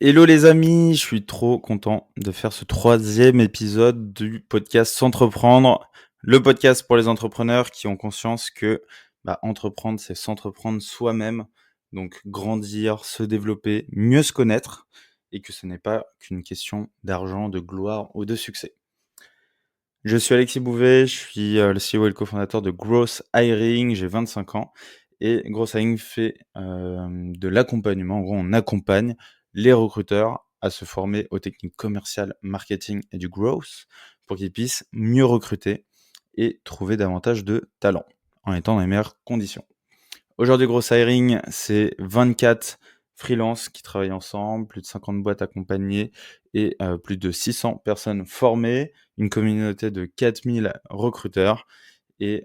Hello les amis, je suis trop content de faire ce troisième épisode du podcast S'entreprendre, le podcast pour les entrepreneurs qui ont conscience que entreprendre, c'est s'entreprendre soi-même, donc grandir, se développer, mieux se connaître, et que ce n'est pas qu'une question d'argent, de gloire ou de succès. Je suis Alexis Bouvet, je suis le CEO et le cofondateur de Growth Hiring, j'ai 25 ans et Growth Hiring fait de l'accompagnement. En gros, on accompagne les recruteurs à se former aux techniques commerciales, marketing et du growth pour qu'ils puissent mieux recruter et trouver davantage de talents en étant dans les meilleures conditions. Aujourd'hui, Growth Hiring, c'est 24 freelances qui travaillent ensemble, plus de 50 boîtes accompagnées et plus de 600 personnes formées, une communauté de 4000 recruteurs et,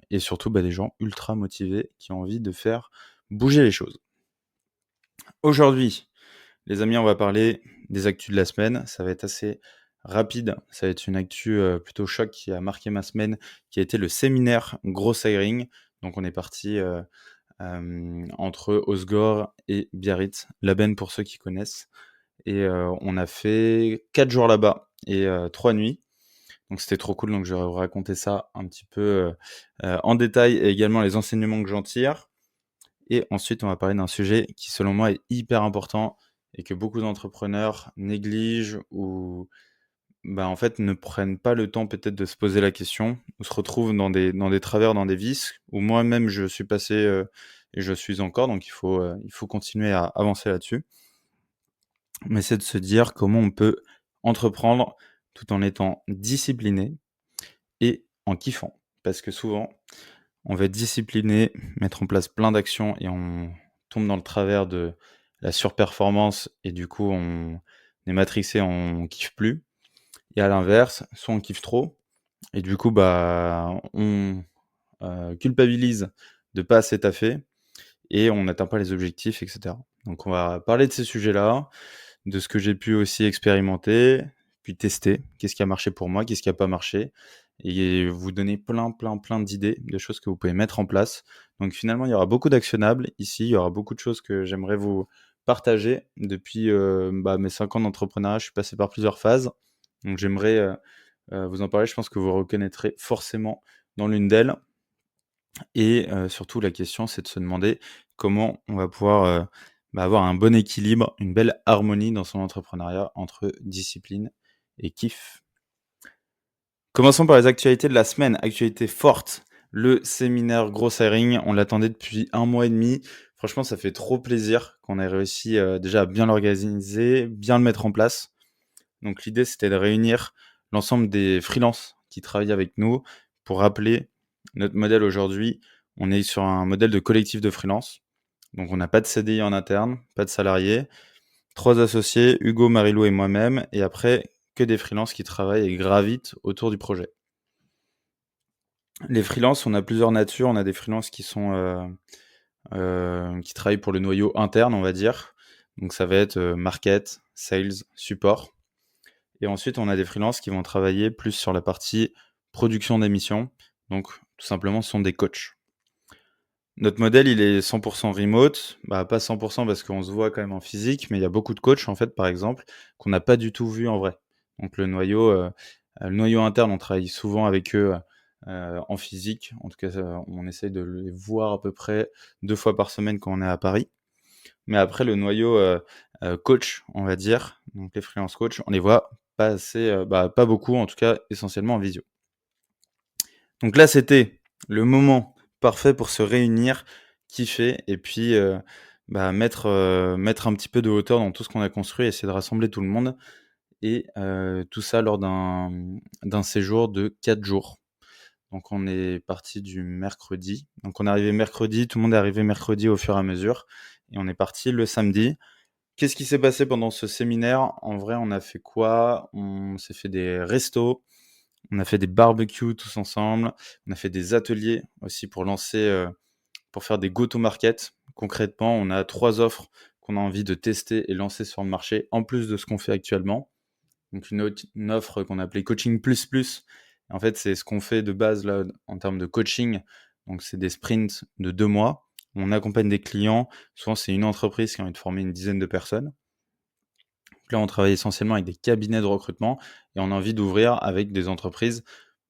et surtout des gens ultra motivés qui ont envie de faire bouger les choses. Aujourd'hui, les amis, on va parler des actus de la semaine. Ça va être assez rapide. Ça va être une actu plutôt choc qui a marqué ma semaine, qui a été le séminaire Growth Hiring. Donc on est parti entre Osgore et Biarritz, la benne pour ceux qui connaissent. Et on a fait 4 jours là-bas et 3 nuits. Donc c'était trop cool, donc je vais vous raconter ça un petit peu en détail et également les enseignements que j'en tire. Et ensuite, on va parler d'un sujet qui, selon moi, est hyper important et que beaucoup d'entrepreneurs négligent ou en fait, ne prennent pas le temps peut-être de se poser la question ou se retrouvent dans des travers, dans des vices où moi-même je suis passé et je suis encore, donc il faut continuer à avancer là-dessus. Mais c'est de se dire comment on peut entreprendre tout en étant discipliné et en kiffant. Parce que souvent, on va être discipliné, mettre en place plein d'actions et on tombe dans le travers de la surperformance et du coup on est matrixé, on kiffe plus. Et à l'inverse, soit on kiffe trop et du coup on culpabilise de pas assez taffer et on n'atteint pas les objectifs, etc. Donc on va parler de ces sujets-là, de ce que j'ai pu aussi expérimenter, puis tester, qu'est-ce qui a marché pour moi, qu'est-ce qui a pas marché, et vous donner plein d'idées, de choses que vous pouvez mettre en place. Donc finalement, il y aura beaucoup d'actionnables ici, il y aura beaucoup de choses que j'aimerais vous partager. Depuis mes 5 ans d'entrepreneuriat, je suis passé par plusieurs phases, donc j'aimerais vous en parler. Je pense que vous reconnaîtrez forcément dans l'une d'elles. Et surtout, la question, c'est de se demander comment on va pouvoir avoir un bon équilibre, une belle harmonie dans son entrepreneuriat entre discipline et kiff. Commençons par les actualités de la semaine. Actualité forte, le séminaire Growth Hiring. On l'attendait depuis 1 mois et demi. Franchement, ça fait trop plaisir qu'on ait réussi déjà à bien l'organiser, bien le mettre en place. Donc l'idée, c'était de réunir l'ensemble des freelances qui travaillent avec nous pour rappeler notre modèle aujourd'hui. On est sur un modèle de collectif de freelance. Donc on n'a pas de CDI en interne, pas de salariés, 3 associés, Hugo, Marilou et moi-même, et après que des freelances qui travaillent et gravitent autour du projet. Les freelances, on a plusieurs natures. On a des freelances qui sont qui travaillent pour le noyau interne, on va dire. Donc ça va être market, sales, support. Et ensuite, on a des freelances qui vont travailler plus sur la partie production d'émissions. Donc, tout simplement, ce sont des coachs. Notre modèle, il est 100% remote. Pas 100% parce qu'on se voit quand même en physique, mais il y a beaucoup de coachs, en fait, par exemple, qu'on n'a pas du tout vu en vrai. Donc, le noyau interne, on travaille souvent avec eux en physique. En tout cas, on essaye de les voir à peu près 2 fois par semaine quand on est à Paris. Mais après, le noyau coach, on va dire, donc les freelance coach, on les voit pas assez, pas beaucoup, en tout cas essentiellement en visio. Donc là, c'était le moment parfait pour se réunir, kiffer et puis mettre un petit peu de hauteur dans tout ce qu'on a construit, essayer de rassembler tout le monde et tout ça lors d'un séjour de 4 jours. Donc on est parti du mercredi. Donc on est arrivé mercredi, tout le monde est arrivé mercredi au fur et à mesure et on est parti le samedi. Qu'est-ce qui s'est passé pendant ce séminaire? En vrai, on a fait quoi? On s'est fait des restos, on a fait des barbecues tous ensemble, on a fait des ateliers aussi pour faire des go-to-market. Concrètement, on a 3 offres qu'on a envie de tester et lancer sur le marché, en plus de ce qu'on fait actuellement. Donc une offre qu'on a appelée Coaching Plus Plus. En fait, c'est ce qu'on fait de base là en termes de coaching. Donc c'est des sprints de 2 mois. On accompagne des clients. Souvent, c'est une entreprise qui a envie de former une dizaine de personnes. Donc là, on travaille essentiellement avec des cabinets de recrutement et on a envie d'ouvrir avec des entreprises,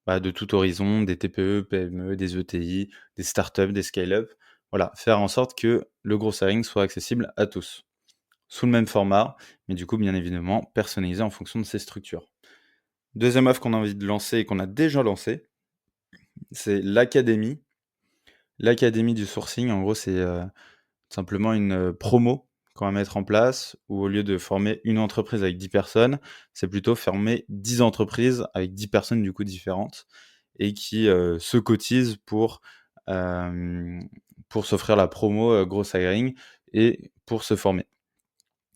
de tout horizon, des TPE, PME, des ETI, des startups, des scale-up. Voilà, faire en sorte que le gros hiring soit accessible à tous, sous le même format, mais du coup, bien évidemment, personnalisé en fonction de ces structures. Deuxième offre qu'on a envie de lancer et qu'on a déjà lancée, c'est l'académie. L'académie du sourcing, en gros, c'est, simplement une, promo qu'on va mettre en place où au lieu de former une entreprise avec 10 personnes, c'est plutôt former 10 entreprises avec 10 personnes du coup différentes et qui, se cotisent pour s'offrir la promo, Gross Hiring et pour se former.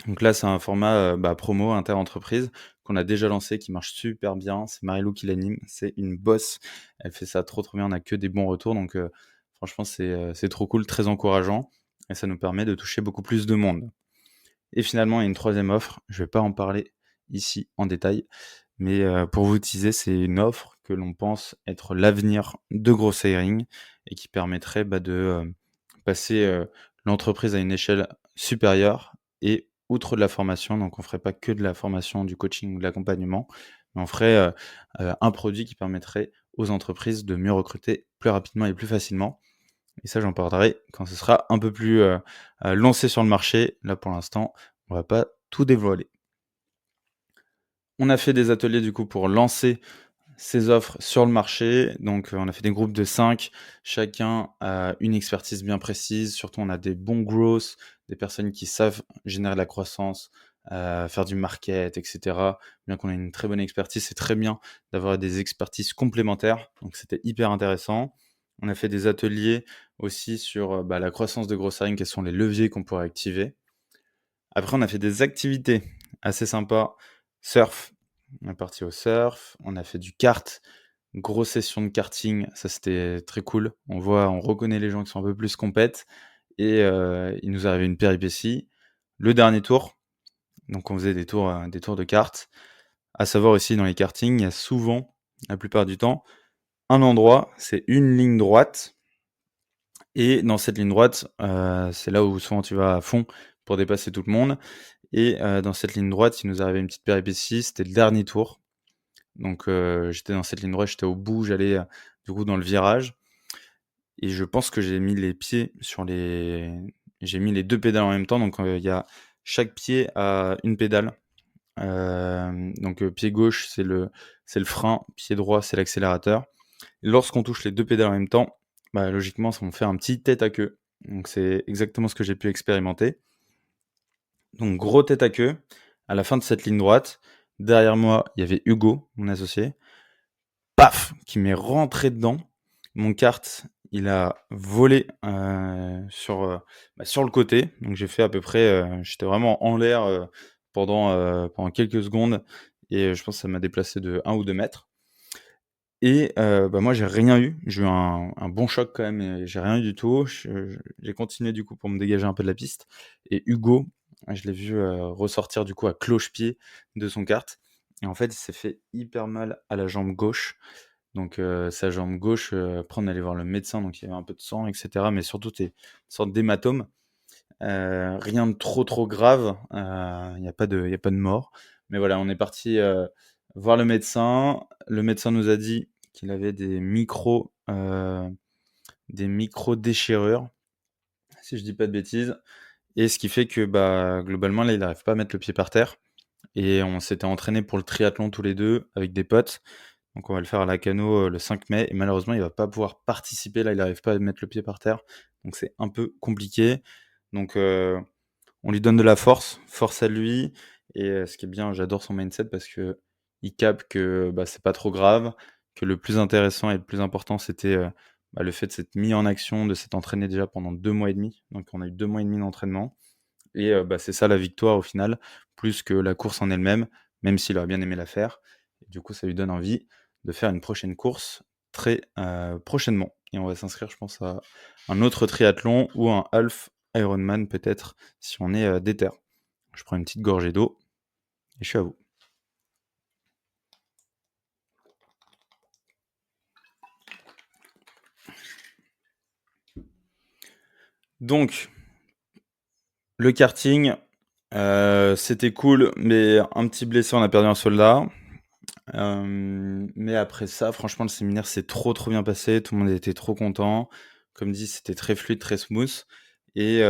Donc là, c'est un format, promo inter-entreprise qu'on a déjà lancé, qui marche super bien. C'est Marilou qui l'anime, c'est une boss. Elle fait ça trop, trop bien, on a que des bons retours donc franchement, c'est trop cool, très encourageant et ça nous permet de toucher beaucoup plus de monde. Et finalement, il y a une troisième offre, je vais pas en parler ici en détail, mais pour vous teaser, c'est une offre que l'on pense être l'avenir de Gross Hiring et qui permettrait, de, passer, l'entreprise à une échelle supérieure et outre de la formation, donc on ferait pas que de la formation, du coaching ou de l'accompagnement, mais on ferait, un produit qui permettrait aux entreprises de mieux recruter plus rapidement et plus facilement. Et ça, j'en parlerai quand ce sera un peu plus, lancé sur le marché. Là, pour l'instant, on va pas tout dévoiler. On a fait des ateliers du coup pour lancer ces offres sur le marché. Donc, on a fait des groupes de 5. Chacun a une expertise bien précise. Surtout, on a des bons growth, des personnes qui savent générer de la croissance, faire du market, et cetera. Bien qu'on ait une très bonne expertise, c'est très bien d'avoir des expertises complémentaires. Donc, c'était hyper intéressant. On a fait des ateliers aussi sur, la croissance de Gross Hiring, quels sont les leviers qu'on pourrait activer. Après, on a fait des activités assez sympas. Surf, on est parti au surf, on a fait du kart, grosse session de karting, ça c'était très cool. On reconnaît les gens qui sont un peu plus compètes et il nous est arrivé une péripétie. Le dernier tour, donc on faisait des tours de cartes. À savoir aussi dans les kartings, il y a souvent, la plupart du temps, un endroit, c'est une ligne droite et dans cette ligne droite, c'est là où souvent tu vas à fond pour dépasser tout le monde et dans cette ligne droite, il nous est arrivé une petite péripétie, c'était le dernier tour. Donc j'étais dans cette ligne droite, j'étais au bout, j'allais, du coup dans le virage et je pense que j'ai mis les 2 pédales en même temps donc il y a chaque pied a une pédale. Donc pied gauche, c'est le frein, pied droit, c'est l'accélérateur. Lorsqu'on touche les 2 pédales en même temps, logiquement, ça me fait un petit tête à queue. Donc c'est exactement ce que j'ai pu expérimenter. Donc gros tête à queue, à la fin de cette ligne droite. Derrière moi, il y avait Hugo, mon associé. Paf! Qui m'est rentré dedans. Mon kart, il a volé, sur le côté. Donc j'ai fait à peu près, j'étais vraiment en l'air, pendant quelques secondes et je pense que ça m'a déplacé de 1 ou 2 mètres et moi j'ai rien eu. J'ai eu un bon choc quand même et j'ai rien eu du tout. J'ai continué du coup pour me dégager un peu de la piste et Hugo, je l'ai vu, ressortir du coup à cloche-pied de son kart et en fait, il s'est fait hyper mal à la jambe gauche. Donc sa jambe gauche, après on est allé voir le médecin, donc il y avait un peu de sang et cetera, mais surtout des sortes d'hématomes. Rien de trop, trop grave, il y a pas de mort. Mais voilà, on est parti, voir le médecin. Le médecin nous a dit qu'il avait des micro-déchirures, si je dis pas de bêtises et ce qui fait que, globalement, là, il arrive pas à mettre le pied par terre et on s'était entraînés pour le triathlon tous les 2 avec des potes. Donc on va le faire à Lacano, le 5 mai et malheureusement, il va pas pouvoir participer. Là, il arrive pas à mettre le pied par terre, donc c'est un peu compliqué. Donc on lui donne de la force, force à lui et ce qui est bien, j'adore son mindset parce qu'il capte que, c'est pas trop grave, que le plus intéressant et le plus important, c'était, le fait de s'être mis en action, de s'être entraîné déjà pendant 2 mois et demi. Donc on a eu 2 mois et demi d'entraînement et c'est ça la victoire au final, plus que la course en elle-même, même s'il aurait bien aimé la faire et du coup, ça lui donne envie de faire une prochaine course très, prochainement et on va s'inscrire, je pense, à un autre triathlon ou un half Ironman peut-être, si on est, déter. Je prends une petite gorgée d'eau et je suis à vous. Donc le karting, C'était cool, mais un petit blessé, on a perdu un soldat. Mais après ça, franchement, le séminaire s'est trop bien passé. Tout le monde était trop content. Comme dit, c'était très fluide, très smooth et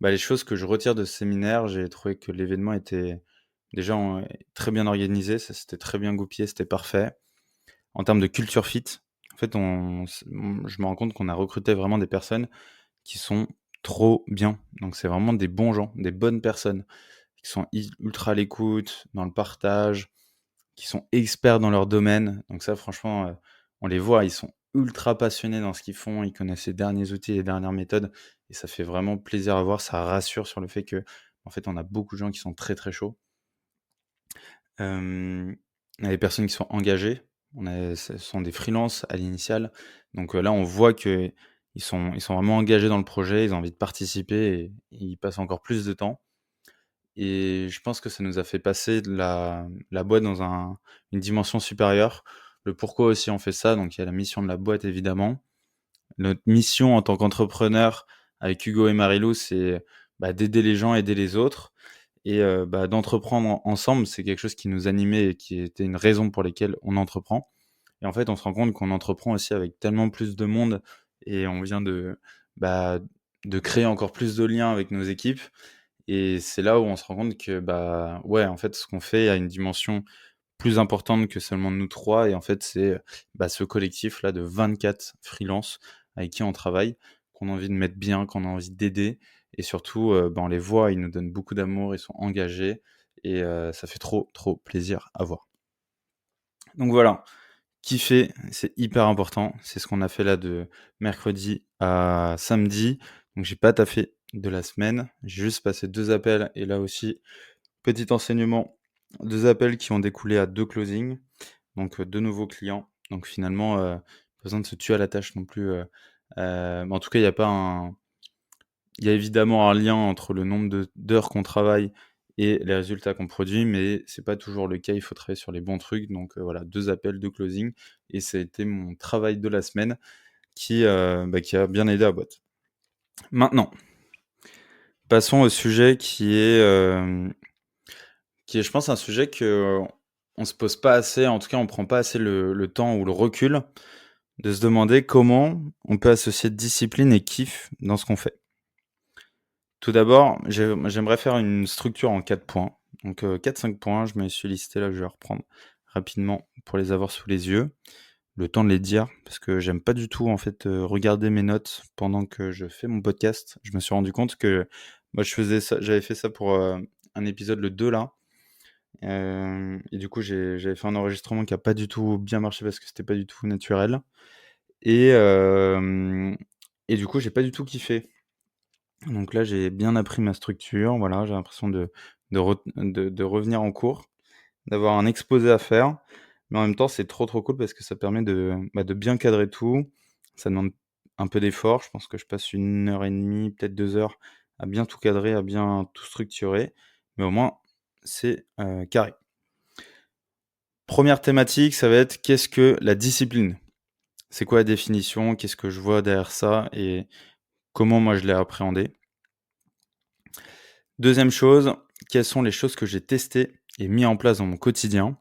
les choses que je retire de ce séminaire, j'ai trouvé que l'événement était déjà très bien organisé, ça c'était très bien goupillé, c'était parfait. En termes de culture fit, en fait, je me rends compte qu'on a recruté vraiment des personnes qui sont trop bien. Donc c'est vraiment des bons gens, des bonnes personnes qui sont ultra à l'écoute, dans le partage, qui sont experts dans leur domaine. Donc ça, franchement, on les voit, ils sont ultra passionnés dans ce qu'ils font, ils connaissent les derniers outils, les dernières méthodes, et ça fait vraiment plaisir à voir. Ça rassure sur le fait que, en fait, on a beaucoup de gens qui sont très chauds. On a des personnes qui sont engagées. Ce sont des freelances à l'initial. Donc là, on voit que ils sont vraiment engagés dans le projet, ils ont envie de participer et ils passent encore plus de temps. Et je pense que ça nous a fait passer de la boîte dans une dimension supérieure. Le pourquoi aussi on fait ça, donc il y a la mission de la boîte évidemment. Notre mission en tant qu'entrepreneur avec Hugo et Marilou, c'est d'aider les gens, aider les autres et d'entreprendre ensemble. C'est quelque chose qui nous animait et qui était une raison pour laquelle on entreprend. Et en fait, on se rend compte qu'on entreprend aussi avec tellement plus de monde et on vient bah, de créer encore plus de liens avec nos équipes. Et c'est là où on se rend compte que, ouais, en fait, ce qu'on fait a une dimension plus importante que seulement nous 3 et en fait, c'est, ce collectif-là de 24 freelances avec qui on travaille, qu'on a envie de mettre bien, qu'on a envie d'aider et surtout, on les voit, ils nous donnent beaucoup d'amour, ils sont engagés et ça fait trop plaisir à voir. Donc voilà, kiffer, c'est hyper important. C'est ce qu'on a fait là de mercredi à samedi. Donc j'ai pas taffé de la semaine. J'ai juste passé 2 appels et là aussi, petit enseignement, 2 appels qui ont découlé à 2 closings, donc 2 nouveaux clients. Donc finalement, pas besoin de se tuer à la tâche non plus, mais en tout cas, il y a évidemment un lien entre le nombre d'heures qu'on travaille et les résultats qu'on produit, mais c'est pas toujours le cas. Il faut travailler sur les bons trucs. Donc voilà, 2 appels, 2 closings et ça a été mon travail de la semaine qui a bien aidé la boîte. Maintenant, passons au sujet qui est je pense un sujet qu'on se pose pas assez, en tout cas on prend pas assez le temps ou le recul de se demander comment on peut associer discipline et kiff dans ce qu'on fait. Tout d'abord, j'aimerais faire une structure en 4 points. Donc 4-5 points, je me suis listé là, je vais reprendre rapidement pour les avoir sous les yeux. Le temps de les dire, parce que j'aime pas du tout en fait regarder mes notes pendant que je fais mon podcast. Je me suis rendu compte que moi j'avais fait ça pour un épisode le 2 là. Et du coup j'avais fait un enregistrement qui a pas du tout bien marché parce que c'était pas du tout naturel. Et, et du coup j'ai pas du tout kiffé. Donc là, j'ai bien appris ma structure, voilà, j'ai l'impression de revenir en cours, d'avoir un exposé à faire, mais en même temps, c'est trop cool parce que ça permet de bien cadrer tout. Ça demande un peu d'effort. Je pense que je passe 1 heure et demie, peut-être 2 heures à bien tout cadrer, à bien tout structurer, mais au moins c'est, carré. Première thématique, ça va être: qu'est-ce que la discipline? C'est quoi la définition? Qu'est-ce que je vois derrière ça et comment moi je l'ai appréhendé? Deuxième chose, quelles sont les choses que j'ai testées et mis en place dans mon quotidien?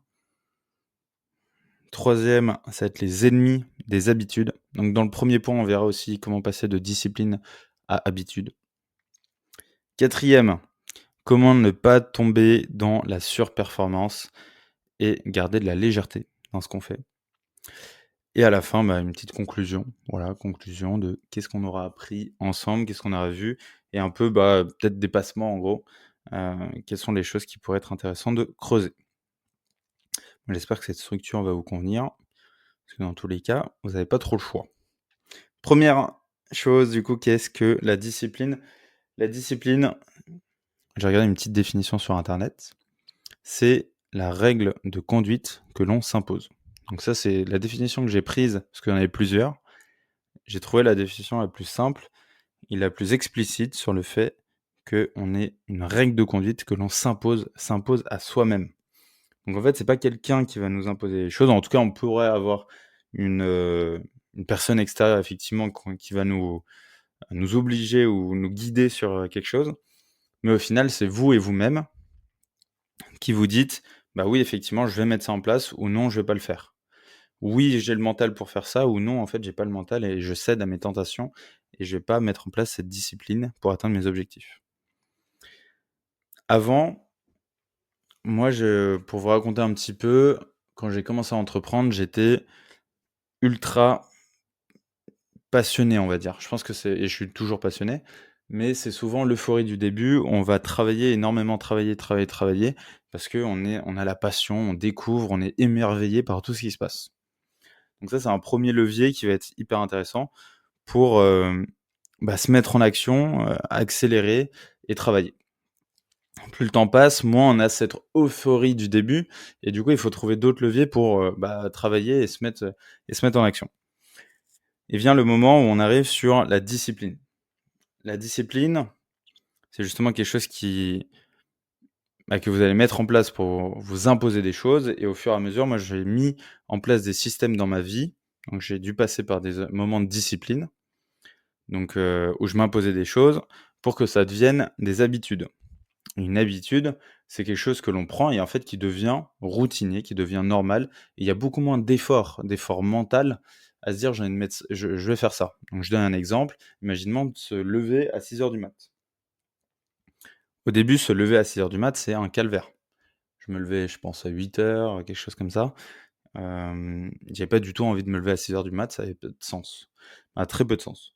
Troisième, ça va être les ennemis des habitudes. Donc dans le premier point, on verra aussi comment passer de discipline à habitude. Quatrième, comment ne pas tomber dans la surperformance et garder de la légèreté dans ce qu'on fait. Et à la fin, une petite conclusion. Voilà, conclusion de qu'est-ce qu'on aura appris ensemble, qu'est-ce qu'on aura vu et un peu, peut-être des passements en gros. Quelles sont les choses qui pourraient être intéressantes de creuser. J'espère que cette structure va vous convenir, parce que dans tous les cas, vous n'avez pas trop le choix. Première chose du coup, qu'est-ce que la discipline? La discipline, j'ai regardé une petite définition sur internet, c'est la règle de conduite que l'on s'impose. Donc ça, c'est la définition que j'ai prise, parce qu'il y en avait plusieurs. J'ai trouvé la définition la plus simple et la plus explicite sur le fait qu'on ait une règle de conduite que l'on s'impose à soi-même. Donc en fait, c'est pas quelqu'un qui va nous imposer les choses. En tout cas, on pourrait avoir une personne extérieure effectivement qui va nous obliger ou nous guider sur, quelque chose. Mais au final, c'est vous et vous-même qui vous dites: «Bah oui, effectivement, je vais mettre ça en place» ou «Non, je vais pas le faire». Oui, j'ai le mental pour faire ça ou non, en fait, j'ai pas le mental et je cède à mes tentations et je vais pas mettre en place cette discipline pour atteindre mes objectifs. Avant, moi, pour vous raconter un petit peu, quand j'ai commencé à entreprendre, j'étais ultra passionné, on va dire. Je pense que c'est et je suis toujours passionné, mais c'est souvent l'euphorie du début. On va travailler, énormément travailler, travailler, travailler parce qu'on a la passion, on découvre, on est émerveillé par tout ce qui se passe. Donc ça, c'est un premier levier qui va être hyper intéressant pour, se mettre en action, accélérer et travailler. Plus le temps passe, moins on a cette euphorie du début et du coup, il faut trouver d'autres leviers pour, travailler et se mettre en action. Et vient le moment où on arrive sur la discipline. La discipline, c'est justement quelque chose que vous allez mettre en place pour vous imposer des choses et au fur et à mesure, moi, j'ai mis en place des systèmes dans ma vie. Donc j'ai dû passer par des, moments de discipline, donc où je m'imposais des choses pour que ça devienne des habitudes. Une habitude, c'est quelque chose que l'on prend et en fait qui devient routinier, qui devient normal. Et il y a beaucoup moins d'efforts mental à se dire: «J'ai envie de mettre je vais faire ça». Donc je donne un exemple, imaginons de se lever à 6 heures du mat. Au début, se lever à 6 heures du mat, c'est un calvaire. Je me levais, je pense à 8 heures, quelque chose comme ça. J'avais pas du tout envie de me lever à 6 heures du mat, ça avait peu de sens. Très peu de sens.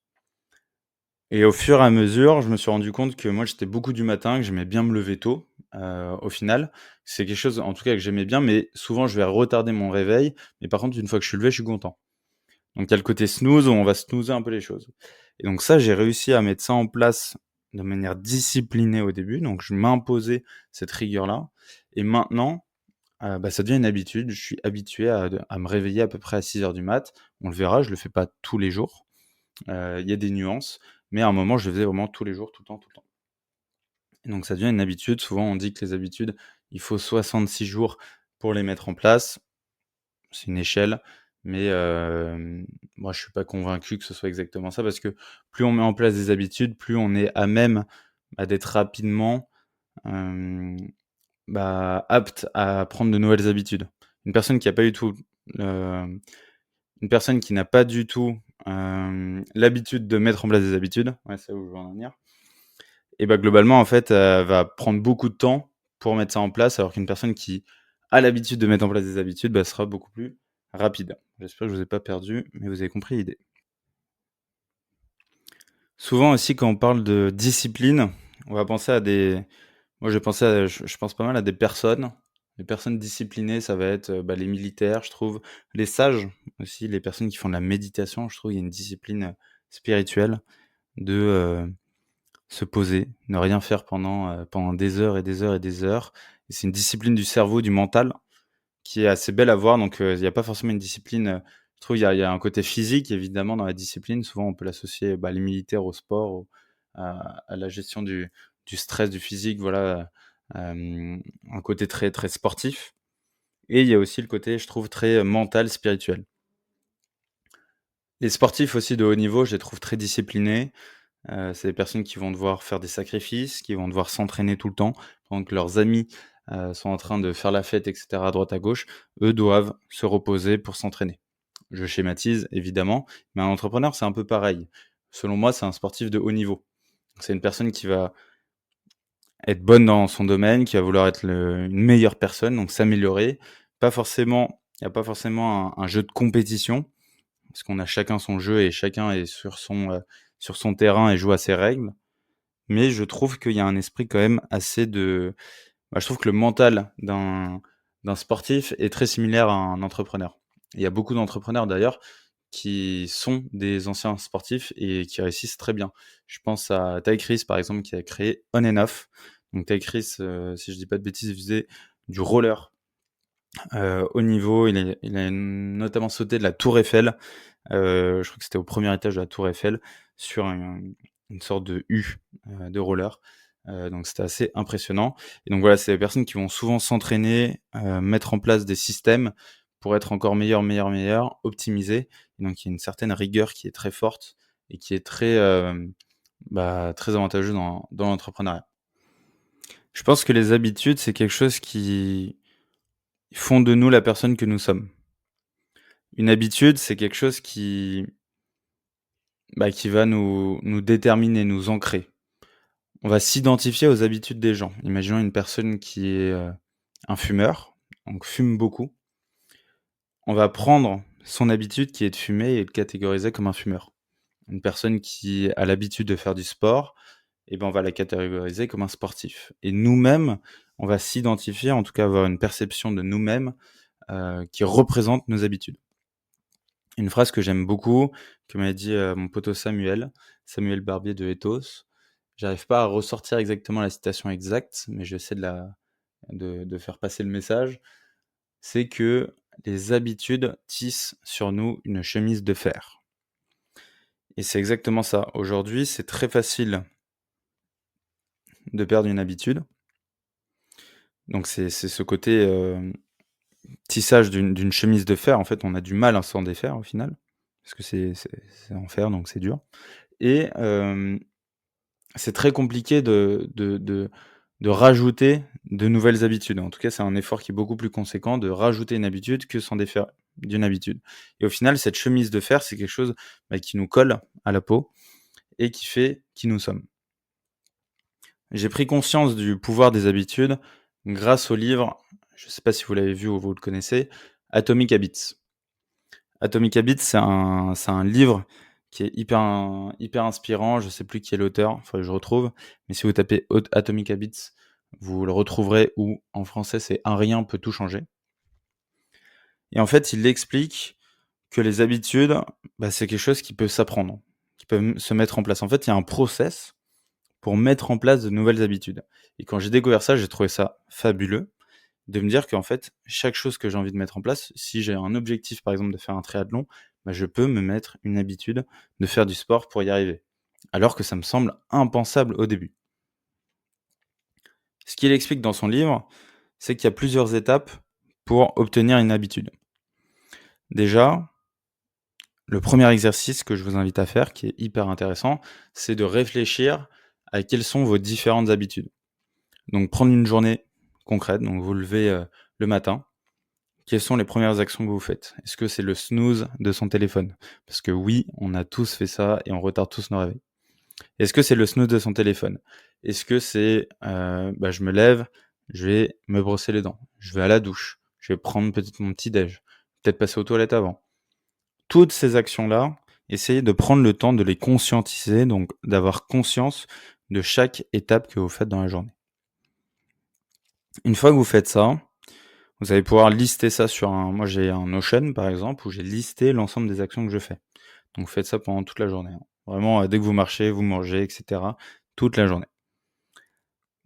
Et au fur et à mesure, je me suis rendu compte que moi, j'étais beaucoup du matin, que j'aimais bien me lever tôt, au final. C'est quelque chose, en tout cas, que j'aimais bien, mais souvent, je vais retarder mon réveil. Mais par contre, une fois que je suis levé, je suis content. Donc il y a le côté snooze où on va snoozer un peu les choses. Et donc ça, j'ai réussi à mettre ça en place de manière disciplinée au début. Donc je m'imposais cette rigueur-là. Et maintenant, ça devient une habitude. Je suis habitué à me réveiller à peu près à 6 heures du mat. On le verra, je le fais pas tous les jours. Il y a des nuances, mais à un moment, je le faisais vraiment tous les jours, tout le temps, tout le temps. Et donc ça devient une habitude. Souvent, on dit que les habitudes, il faut 66 jours pour les mettre en place. C'est une échelle, mais moi, je suis pas convaincu que ce soit exactement ça parce que plus on met en place des habitudes, plus on est à même, d'être rapidement, hem, apte à prendre de nouvelles habitudes. Une personne qui a pas du tout, hem, une personne qui n'a pas du tout, l'habitude de mettre en place des habitudes, ouais, c'est là où je veux en venir, et globalement, en fait, va prendre beaucoup de temps pour mettre ça en place, alors qu'une personne qui a l'habitude de mettre en place des habitudes, sera beaucoup plus rapide. J'espère que je vous ai pas perdu, mais vous avez compris l'idée. Souvent aussi, quand on parle de discipline, on va penser à des moi, j'ai pensé à je pense pas mal à des personnes. Les personnes disciplinées, ça va être, les militaires, je trouve. Les sages aussi, les personnes qui font de la méditation, je trouve il y a une discipline, spirituelle de, se poser, ne rien faire pendant des heures et des heures et des heures. Et c'est une discipline du cerveau, du mental, qui est assez belle à voir. Donc, il y a pas forcément une discipline, je trouve il y a un côté physique évidemment dans la discipline. Souvent on peut l'associer, les militaires au sport, à la gestion du stress, du physique, voilà, un côté très, très sportif. Et il y a aussi le côté, je trouve, très, mental, spirituel. Les sportifs aussi de haut niveau, je les trouve très disciplinés. C'est des personnes qui vont devoir faire des sacrifices, qui vont devoir s'entraîner tout le temps, pendant que leurs amis, sont en train de faire la fête et cetera à droite à gauche. Eux doivent se reposer pour s'entraîner. Je schématise évidemment, mais un entrepreneur, c'est un peu pareil. Selon moi, c'est un sportif de haut niveau. C'est une personne qui va être bonne dans son domaine, qui va vouloir être une meilleure personne, donc s'améliorer. Il y a pas forcément un jeu de compétition, parce qu'on a chacun son jeu et chacun est sur son terrain et joue à ses règles. Mais je trouve qu'il y a un esprit quand même assez je trouve que le mental d'un sportif est très similaire à un entrepreneur. Il y a beaucoup d'entrepreneurs d'ailleurs qui sont des anciens sportifs et qui réussissent très bien. Je pense à Ty Chris par exemple qui a créé On and Off. Donc Ty Chris, si je dis pas de bêtises, il faisait du roller, haut niveau. Il a notamment sauté de la tour Eiffel, je crois que c'était au premier étage de la tour Eiffel sur une sorte de U, de roller. Donc c'était assez impressionnant. Et donc voilà, c'est des personnes qui vont souvent s'entraîner, mettre en place des systèmes pour être encore meilleur, meilleur, meilleur, optimiser. Et donc il y a une certaine rigueur qui est très forte et qui est très, très avantageuse dans l'entrepreneuriat. Je pense que les habitudes, c'est quelque chose qui font de nous la personne que nous sommes. Une habitude, c'est quelque chose qui va nous déterminer, nous ancrer. On va s'identifier aux habitudes des gens. Imaginons une personne qui est, un fumeur, donc fume beaucoup. On va prendre son habitude qui est de fumer et le catégoriser comme un fumeur. Une personne qui a l'habitude de faire du sport, eh ben, on va la catégoriser comme un sportif. Et nous-mêmes, on va s'identifier, en tout cas avoir une perception de nous-mêmes, qui représente nos habitudes. Une phrase que j'aime beaucoup, que m'a dit, mon poteau Samuel Barbier de Ethos. J'arrive pas à ressortir exactement la citation exacte, mais j'essaie de faire passer le message. C'est que les habitudes tissent sur nous une chemise de fer. Et c'est exactement ça. Aujourd'hui, c'est très facile de perdre une habitude. Donc c'est ce côté, tissage d'une chemise de fer. En fait, on a du mal à s'en défaire au final, parce que c'est en fer, donc c'est dur. Et c'est très compliqué de rajouter de nouvelles habitudes. En tout cas, c'est un effort qui est beaucoup plus conséquent de rajouter une habitude que s'en défaire d'une habitude. Et au final, cette chemise de fer, c'est quelque chose, qui nous colle à la peau et qui fait qui nous sommes. J'ai pris conscience du pouvoir des habitudes grâce au livre, je ne sais pas si vous l'avez vu ou vous le connaissez, Atomic Habits. Atomic Habits, c'est un livre qui est hyper inspirant. Je sais plus qui est l'auteur, il faudrait que je retrouve. Mais si vous tapez Atomic Habits, vous le retrouverez, ou en français, c'est Un rien peut tout changer. Et en fait, il explique que les habitudes, c'est quelque chose qui peut s'apprendre, qui peut se mettre en place. En fait, il y a un process pour mettre en place de nouvelles habitudes. Et quand j'ai découvert ça, j'ai trouvé ça fabuleux de me dire qu'en fait, chaque chose que j'ai envie de mettre en place, si j'ai un objectif, par exemple, de faire un triathlon, je peux me mettre une habitude de faire du sport pour y arriver. Alors que ça me semble impensable au début. Ce qu'il explique dans son livre, c'est qu'il y a plusieurs étapes pour obtenir une habitude. Déjà, le premier exercice que je vous invite à faire, qui est hyper intéressant, c'est de réfléchir à quelles sont vos différentes habitudes. Donc prendre une journée concrète, donc vous levez le matin. Quelles sont les premières actions que vous faites? Est-ce que c'est le snooze de son téléphone? Parce que oui, on a tous fait ça et on retarde tous nos réveils. Est-ce que c'est le snooze de son téléphone? Est-ce que c'est, je me lève, je vais me brosser les dents, je vais à la douche, je vais prendre peut-être mon petit déj, peut-être passer aux toilettes avant. Toutes ces actions-là, essayez de prendre le temps de les conscientiser, donc d'avoir conscience de chaque étape que vous faites dans la journée. Une fois que vous faites ça, vous allez pouvoir lister ça moi j'ai un Notion par exemple, où j'ai listé l'ensemble des actions que je fais. Donc faites ça pendant toute la journée, hein. Vraiment, dès que vous marchez, vous mangez, et cetera, toute la journée.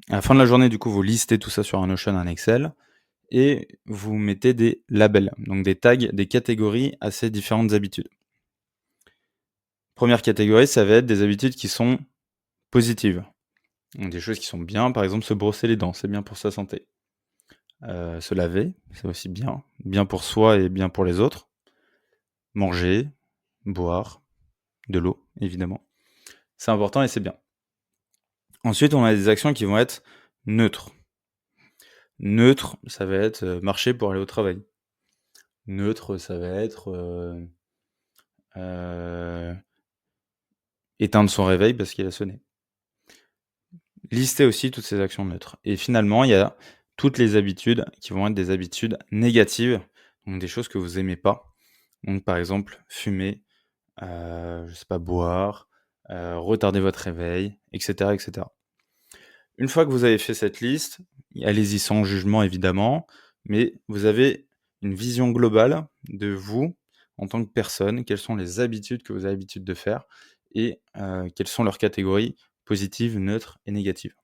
À la fin de la journée, du coup, vous listez tout ça sur un Notion, un Excel, et vous mettez des labels, donc des tags, des catégories à ces différentes habitudes. Première catégorie, ça va être des habitudes qui sont positives. Donc des choses qui sont bien, par exemple se brosser les dents, c'est bien pour sa santé. Se laver, c'est aussi bien. Bien pour soi et bien pour les autres. Manger, boire, de l'eau, évidemment. C'est important et c'est bien. Ensuite, on a des actions qui vont être neutres. Neutre, ça va être marcher pour aller au travail. Neutre, ça va être éteindre son réveil parce qu'il a sonné. Listez aussi toutes ces actions neutres. Et finalement, il y a toutes les habitudes qui vont être des habitudes négatives, donc des choses que vous aimez pas. Donc par exemple, fumer, boire, retarder votre réveil, etc., etc. Une fois que vous avez fait cette liste, allez-y sans jugement évidemment, mais vous avez une vision globale de vous en tant que personne, quelles sont les habitudes que vous avez l'habitude de faire et quelles sont leurs catégories positives, neutres et négatives.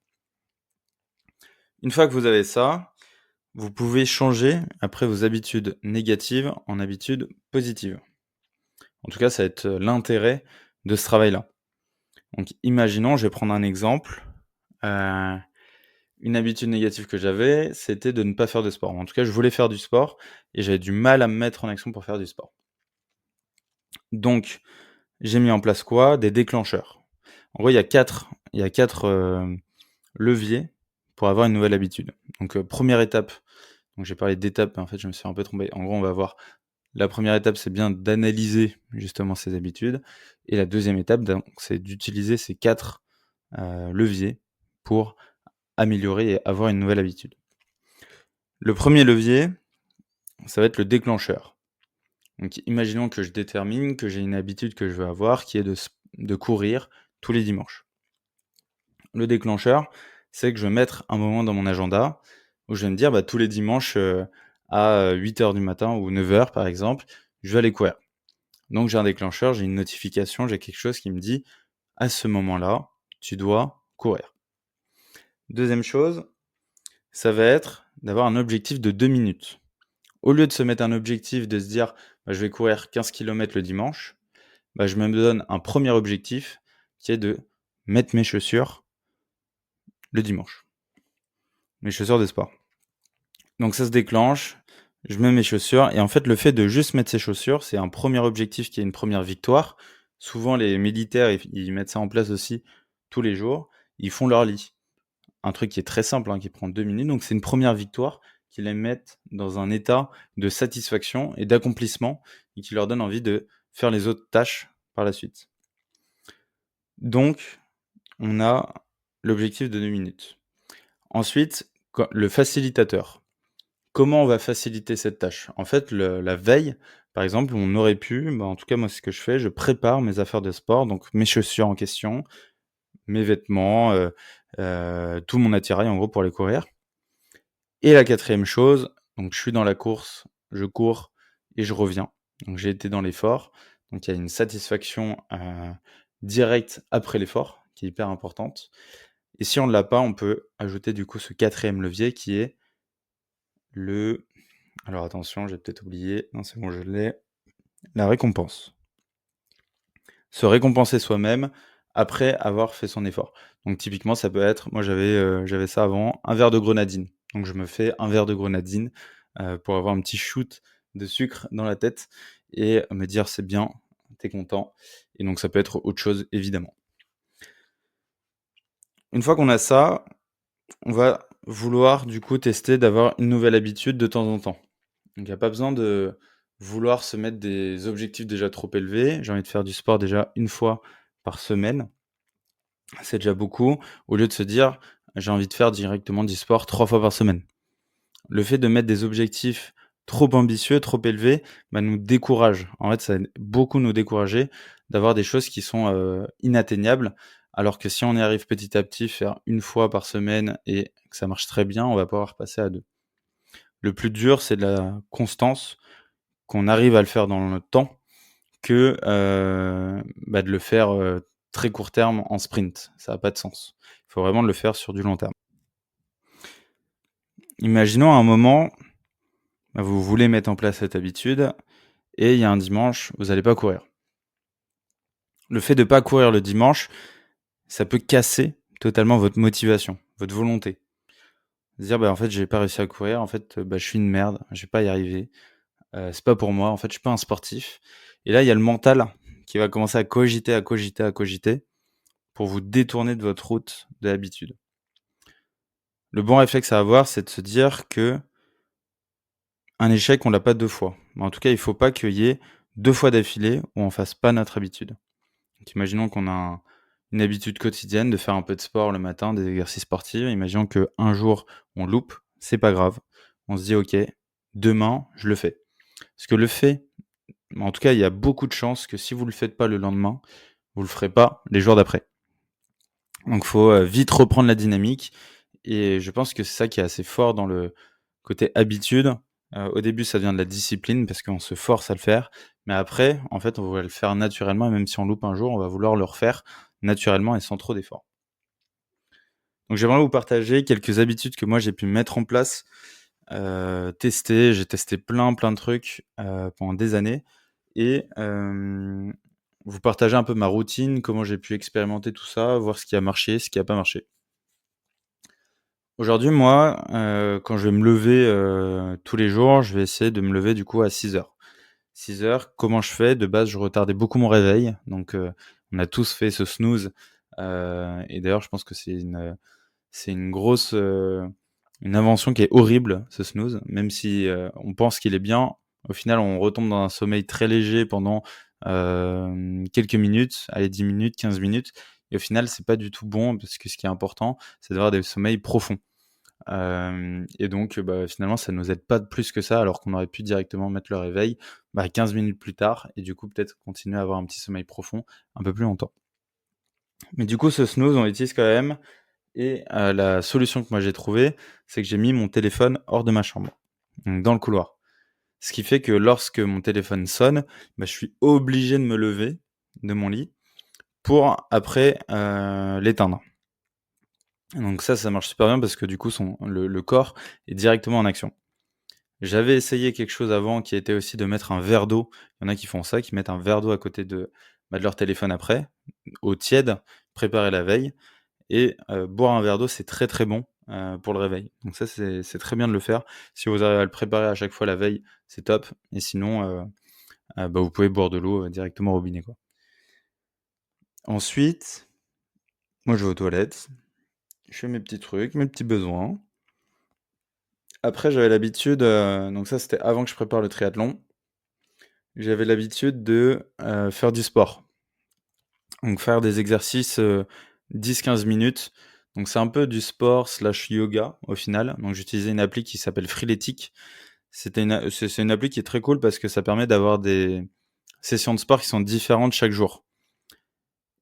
Une fois que vous avez ça, vous pouvez changer après vos habitudes négatives en habitudes positives. En tout cas, ça va être l'intérêt de ce travail-là. Donc imaginons, je vais prendre un exemple. Une habitude négative que j'avais, c'était de ne pas faire de sport. En tout cas, je voulais faire du sport et j'avais du mal à me mettre en action pour faire du sport. Donc, j'ai mis en place quoi? Des déclencheurs. En gros, il y a quatre leviers pour avoir une nouvelle habitude. Donc, 1re étape, donc j'ai parlé d'étapes, mais en fait, je me suis un peu trompé. En gros, on va voir la première étape, c'est bien d'analyser justement ses habitudes et la deuxième étape, donc c'est d'utiliser ces 4 leviers pour améliorer et avoir une nouvelle habitude. Le premier levier, ça va être le déclencheur. Donc imaginons que je détermine que j'ai une habitude que je veux avoir qui est de courir tous les dimanches. Le déclencheur, c'est que je vais mettre un moment dans mon agenda où je vais me dire, tous les dimanches, à 8h du matin ou 9h par exemple, je vais aller courir. Donc j'ai un déclencheur, j'ai une notification, j'ai quelque chose qui me dit: «À ce moment-là, tu dois courir». Deuxième chose, ça va être d'avoir un objectif de 2 minutes. Au lieu de se mettre un objectif de se dire: «Je vais courir 15 kilomètres le dimanche», je me donne un premier objectif qui est de mettre mes chaussures le dimanche. Mes chaussures de sport. Donc ça se déclenche, je mets mes chaussures et en fait, le fait de juste mettre ses chaussures, c'est un premier objectif qui est une première victoire. Souvent, les militaires, ils mettent ça en place aussi tous les jours. Ils font leur lit. Un truc qui est très simple, qui prend 2 minutes. Donc c'est une première victoire qui les mettent dans un état de satisfaction et d'accomplissement et qui leur donne envie de faire les autres tâches par la suite. Donc, on a l'objectif de 2 minutes. Ensuite, le facilitateur. Comment on va faciliter cette tâche? En fait, la veille, par exemple, on aurait pu, en tout cas moi, c'est ce que je fais, je prépare mes affaires de sport, donc mes chaussures en question, mes vêtements, tout mon attirail en gros pour aller courir. Et la 4e chose, donc je suis dans la course, je cours et je reviens. Donc j'ai été dans l'effort, donc il y a une satisfaction, directe après l'effort qui est hyper importante. Et si on ne l'a pas, on peut ajouter du coup ce 4e levier qui est alors attention, j'ai peut-être oublié, non c'est bon je l'ai, la récompense. Se récompenser soi-même après avoir fait son effort. Donc typiquement ça peut être, moi j'avais ça avant, un verre de grenadine. Donc je me fais un verre de grenadine, pour avoir un petit shoot de sucre dans la tête et me dire: «C'est bien, tu es content» et donc ça peut être autre chose évidemment. Une fois qu'on a ça, on va vouloir du coup tester d'avoir une nouvelle habitude de temps en temps. Donc il y a pas besoin de vouloir se mettre des objectifs déjà trop élevés. J'ai envie de faire du sport déjà une fois par semaine. C'est déjà beaucoup, au lieu de se dire: «J'ai envie de faire directement du sport 3 fois par semaine». Le fait de mettre des objectifs trop ambitieux, trop élevés, nous décourage. En fait, ça va beaucoup nous décourager d'avoir des choses qui sont, inatteignables, alors que si on y arrive petit à petit, faire une fois par semaine et que ça marche très bien, on va pouvoir passer à 2. Le plus dur, c'est de la constance, qu'on arrive à le faire dans le temps que, de le faire, très court terme en sprint. Ça a pas de sens. Il faut vraiment le faire sur du long terme. Imaginons à un moment, vous voulez mettre en place cette habitude et il y a un dimanche, vous allez pas courir. Le fait de pas courir le dimanche, ça peut casser totalement votre motivation, votre volonté. Dire: en fait, j'ai pas réussi à courir, en fait, je suis une merde, je vais pas y arriver, c'est pas pour moi, en fait, je suis pas un sportif. Et là, il y a le mental qui va commencer à cogiter, à cogiter, à cogiter pour vous détourner de votre route de l'habitude. Le bon réflexe à avoir, c'est de se dire que un échec, on l'a pas 2 fois. Mais en tout cas, il faut pas qu'il y ait 2 fois d'affilée où on fasse pas notre habitude. Donc imaginons qu'on a une habitude quotidienne de faire un peu de sport le matin, des exercices sportifs. Imaginons qu'un jour, on loupe, c'est pas grave. On se dit: «OK, demain, je le fais». Parce que le fait en tout cas, il y a beaucoup de chances que si vous le faites pas le lendemain, vous le ferez pas les jours d'après. Donc faut, vite reprendre la dynamique et je pense que c'est ça qui est assez fort dans le côté habitude. Au début, ça vient de la discipline parce qu'on se force à le faire, mais après, en fait, on va le faire naturellement et même si on loupe un jour, on va vouloir le refaire naturellement et sans trop d'efforts. Donc j'aimerais vous partager quelques habitudes que moi j'ai pu mettre en place, tester. J'ai testé plein de trucs, pendant des années et vous partager un peu ma routine, comment j'ai pu expérimenter tout ça, voir ce qui a marché, ce qui a pas marché. Aujourd'hui, moi, quand je vais me lever, tous les jours, je vais essayer de me lever du coup à 6h. 6h, comment je fais? De base, je retardais beaucoup mon réveil, donc on a tous fait ce snooze, et d'ailleurs je pense que C'est une invention qui est horrible, ce snooze, même si, on pense qu'il est bien. Au final, on retombe dans un sommeil très léger pendant, quelques minutes, allez 10 minutes, 15 minutes et au final, c'est pas du tout bon parce que ce qui est important, c'est d'avoir des sommeils profonds. Et donc, bah, finalement, ça nous aide pas de plus que ça, alors qu'on aurait pu directement mettre le réveil, 15 minutes plus tard et du coup, peut-être continuer à avoir un petit sommeil profond un peu plus longtemps. Mais du coup, ce snooze, on l'utilise quand même et la solution que moi j'ai trouvée, c'est que j'ai mis mon téléphone hors de ma chambre, donc dans le couloir. Ce qui fait que lorsque mon téléphone sonne, bah, je suis obligé de me lever de mon lit pour après, l'éteindre. Donc ça marche super bien parce que du coup le corps est directement en action. J'avais essayé quelque chose avant qui était aussi de mettre un verre d'eau. Il y en a qui font ça, qui mettent un verre d'eau à côté de leur téléphone après, eau tiède, préparée la veille et boire un verre d'eau, c'est très, très bon, pour le réveil. Donc ça, c'est très bien de le faire. Si vous arrivez à le préparer à chaque fois la veille, c'est top et sinon, bah, vous pouvez boire de l'eau, directement au robinet, quoi. Ensuite, moi, je vais aux toilettes, je fais mes petits trucs, mes petits besoins. Après, j'avais l'habitude, donc ça, c'était avant que je prépare le triathlon. J'avais l'habitude de, faire du sport. Donc faire des exercices, 10-15 minutes. Donc c'est un peu du sport slash yoga au final. Donc j'utilisais une appli qui s'appelle Freeletics. C'est une appli qui est très cool parce que ça permet d'avoir des sessions de sport qui sont différentes chaque jour.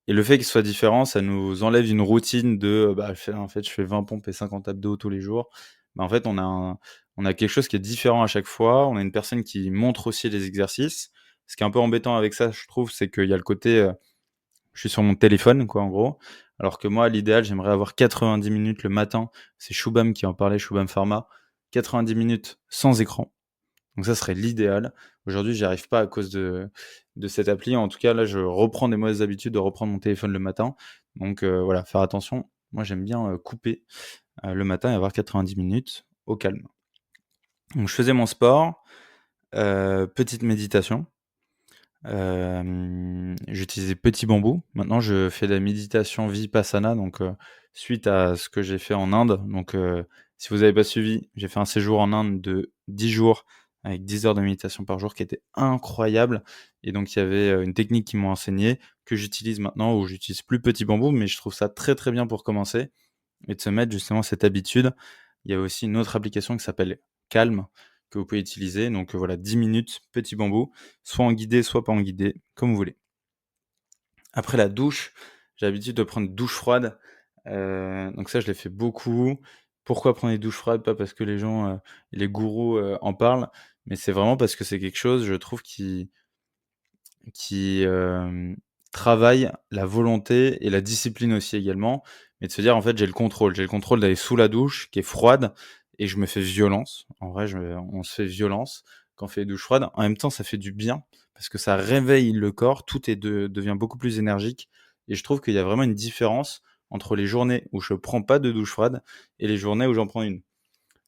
Et le fait qu'ils soient différents, ça nous enlève une routine de, en fait, je fais 20 pompes et 50 abdos tous les jours. Bah, en fait, on a quelque chose qui est différent à chaque fois. On a une personne qui montre aussi les exercices. Ce qui est un peu embêtant avec ça, je trouve, c'est qu'il y a le côté, je suis sur mon téléphone, quoi, en gros. Alors que moi, à l'idéal, j'aimerais avoir 90 minutes le matin. C'est Shubham qui en parlait, Shubham Pharma. 90 minutes sans écran. Donc ça serait l'idéal. Aujourd'hui, j'y arrive pas à cause de cette appli. En tout cas, là, je reprends des mauvaises habitudes de reprendre mon téléphone le matin. Donc voilà, faire attention. Moi, j'aime bien couper le matin et avoir 90 minutes au calme. Donc je faisais mon sport, petite méditation. J'utilisais Petit Bambou. Maintenant, je fais de la méditation Vipassana, donc suite à ce que j'ai fait en Inde. Donc, si vous avez pas suivi, j'ai fait un séjour en Inde de 10 jours avec 10 heures de méditation par jour qui était incroyable et donc il y avait, une technique qu'ils m'ont enseignée que j'utilise maintenant où j'utilise plus Petit Bambou, mais je trouve ça très, très bien pour commencer et de se mettre justement cette habitude. Il y a aussi une autre application qui s'appelle Calm que vous pouvez utiliser. Donc voilà, 10 minutes, Petit Bambou, soit en guidé, soit pas en guidé, comme vous voulez. Après la douche, j'ai l'habitude de prendre une douche froide. Donc ça, je l'ai fait beaucoup. Pourquoi prendre des douches froides? Pas parce que les gens, les gourous, en parlent, mais c'est vraiment parce que c'est quelque chose, je trouve, qui travaille la volonté et la discipline aussi également, mais de se dire, en fait, j'ai le contrôle d'aller sous la douche qui est froide et je me fais violence. En vrai, on se fait violence quand on fait des douches froides. En même temps, ça fait du bien parce que ça réveille le corps, tout devient beaucoup plus énergique et je trouve qu'il y a vraiment une différence entre les journées où je prends pas de douche froide et les journées où j'en prends une.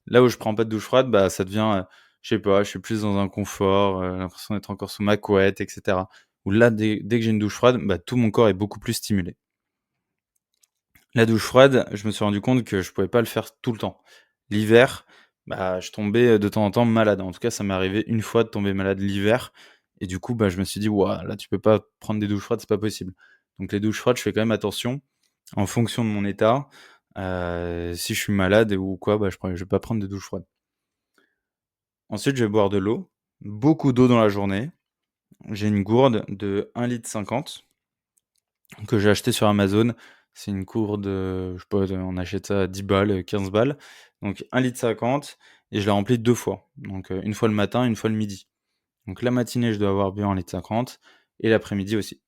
Là où je prends pas de douche froide, bah, ça devient, je sais pas, je suis plus dans un confort, l'impression d'être encore sous ma couette et cetera. Où là, dès que j'ai une douche froide, bah, tout mon corps est beaucoup plus stimulé. La douche froide, je me suis rendu compte que je pouvais pas le faire tout le temps. L'hiver, bah, je tombais, de temps en temps malade. En tout cas, ça m'est arrivé une fois de tomber malade l'hiver et du coup, bah, je me suis dit: «Waouh, là, tu peux pas prendre des douches froides, c'est pas possible». Donc les douches froides, je fais quand même attention en fonction de mon état. Si je suis malade ou quoi, bah, je vais pas prendre de douche froide. Ensuite, je vais boire de l'eau, beaucoup d'eau dans la journée. J'ai une gourde de 1,50 litre que j'ai acheté sur Amazon. C'est une gourde, je sais pas, on achète ça à 10 balles, 15 balles. Donc 1,50 litre et je la remplis 2 fois. Donc, une fois le matin, une fois le midi. Donc la matinée, je dois avoir bu 1,50 litre et l'après-midi aussi.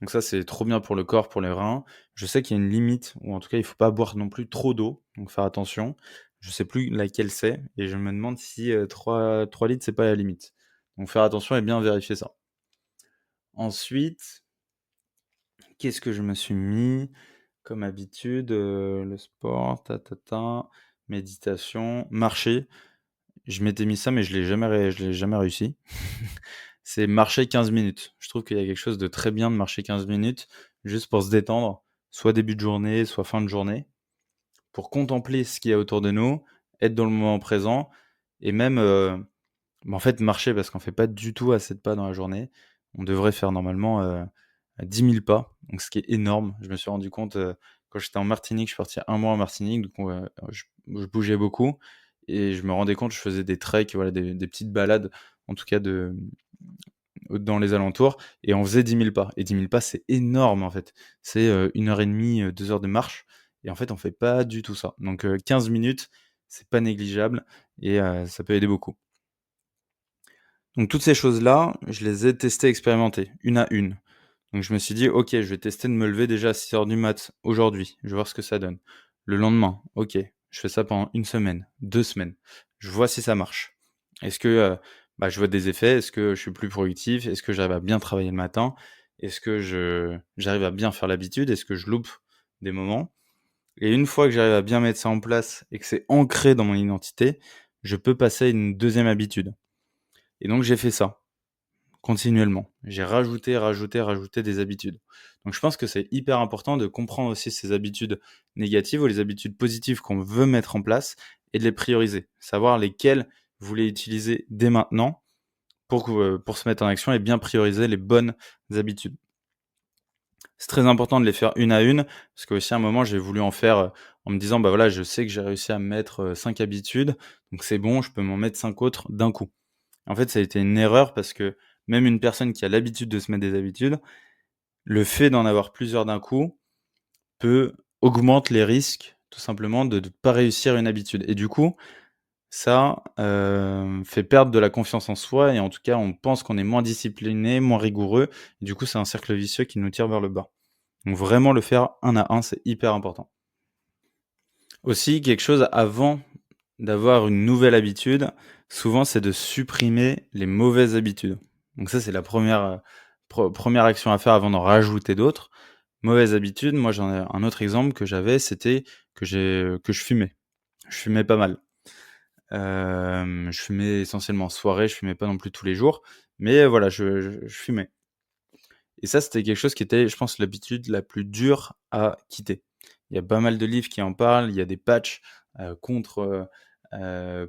Donc ça, c'est trop bien pour le corps, pour les reins. Je sais qu'il y a une limite ou en tout cas, il faut pas boire non plus trop d'eau, donc faire attention. Je sais plus laquelle c'est et je me demande si, 3 litres, c'est pas la limite. Donc faire attention et bien vérifier ça. Ensuite, qu'est-ce que je me suis mis comme habitude? Le sport, méditation, marcher. Je m'étais mis ça, mais je l'ai jamais réussi. C'est marcher 15 minutes. Je trouve qu'il y a quelque chose de très bien de marcher 15 minutes, juste pour se détendre, soit début de journée, soit fin de journée. pour contempler ce qu'il y a autour de nous, être dans le moment présent et même, en fait, marcher parce qu'on fait pas du tout assez de pas dans la journée. On devrait faire normalement, 10 000 pas, donc ce qui est énorme. Je me suis rendu compte, quand j'étais en Martinique, je suis parti 1 mois en Martinique, donc je bougeais beaucoup et je me rendais compte, je faisais des treks, voilà, des petites balades, en tout cas dans les alentours et on faisait 10 000 pas et 10 000 pas, c'est énorme, en fait. C'est, 1 heure et demie, 2 heures de marche et en fait, on fait pas du tout ça. Donc 15 minutes, c'est pas négligeable et ça peut aider beaucoup. Donc toutes ces choses-là, je les ai testées, expérimentées, une à une. Donc je me suis dit: «OK, je vais tester de me lever déjà à 6 heures du mat aujourd'hui, je vais voir ce que ça donne». Le lendemain, OK, je fais ça pendant une semaine, 2 semaines, je vois si ça marche. Est-ce que, je vois des effets? Est-ce que je suis plus productif? Est-ce que j'arrive à bien travailler le matin? Est-ce que j'arrive à bien faire l'habitude? Est-ce que je loupe des moments? Et une fois que j'arrive à bien mettre ça en place et que c'est ancré dans mon identité, je peux passer à une deuxième habitude. Et donc j'ai fait ça. Continuellement. J'ai rajouté, rajouté, rajouté des habitudes. Donc je pense que c'est hyper important de comprendre aussi ces habitudes négatives ou les habitudes positives qu'on veut mettre en place et de les prioriser. Savoir lesquelles vous voulez utiliser dès maintenant pour se mettre en action et bien prioriser les bonnes habitudes. C'est très important de les faire une à une, parce qu'aussi à un moment j'ai voulu en faire, en me disant: «Bah, voilà, je sais que j'ai réussi à me mettre, 5 habitudes, donc c'est bon, je peux m'en mettre 5 autres d'un coup». En fait, ça a été une erreur parce que même une personne qui a l'habitude de se mettre des habitudes, le fait d'en avoir plusieurs d'un coup augmente les risques, tout simplement, de pas réussir une habitude et du coup, ça, fait perdre de la confiance en soi et en tout cas, on pense qu'on est moins discipliné, moins rigoureux et du coup, c'est un cercle vicieux qui nous tire vers le bas. Donc vraiment le faire un à un, c'est hyper important. Aussi, quelque chose avant d'avoir une nouvelle habitude, souvent, c'est de supprimer les mauvaises habitudes. Donc ça, c'est la première action à faire avant d'en rajouter d'autres. Mauvaises habitudes, moi, j'en ai un autre exemple que j'avais, c'était que je fumais. Je fumais pas mal. Je fumais essentiellement en soirée, je fumais pas non plus tous les jours, mais voilà, je fumais et ça, c'était quelque chose qui était, je pense, l'habitude la plus dure à quitter. Il y a pas mal de livres qui en parlent, il y a des patchs, contre,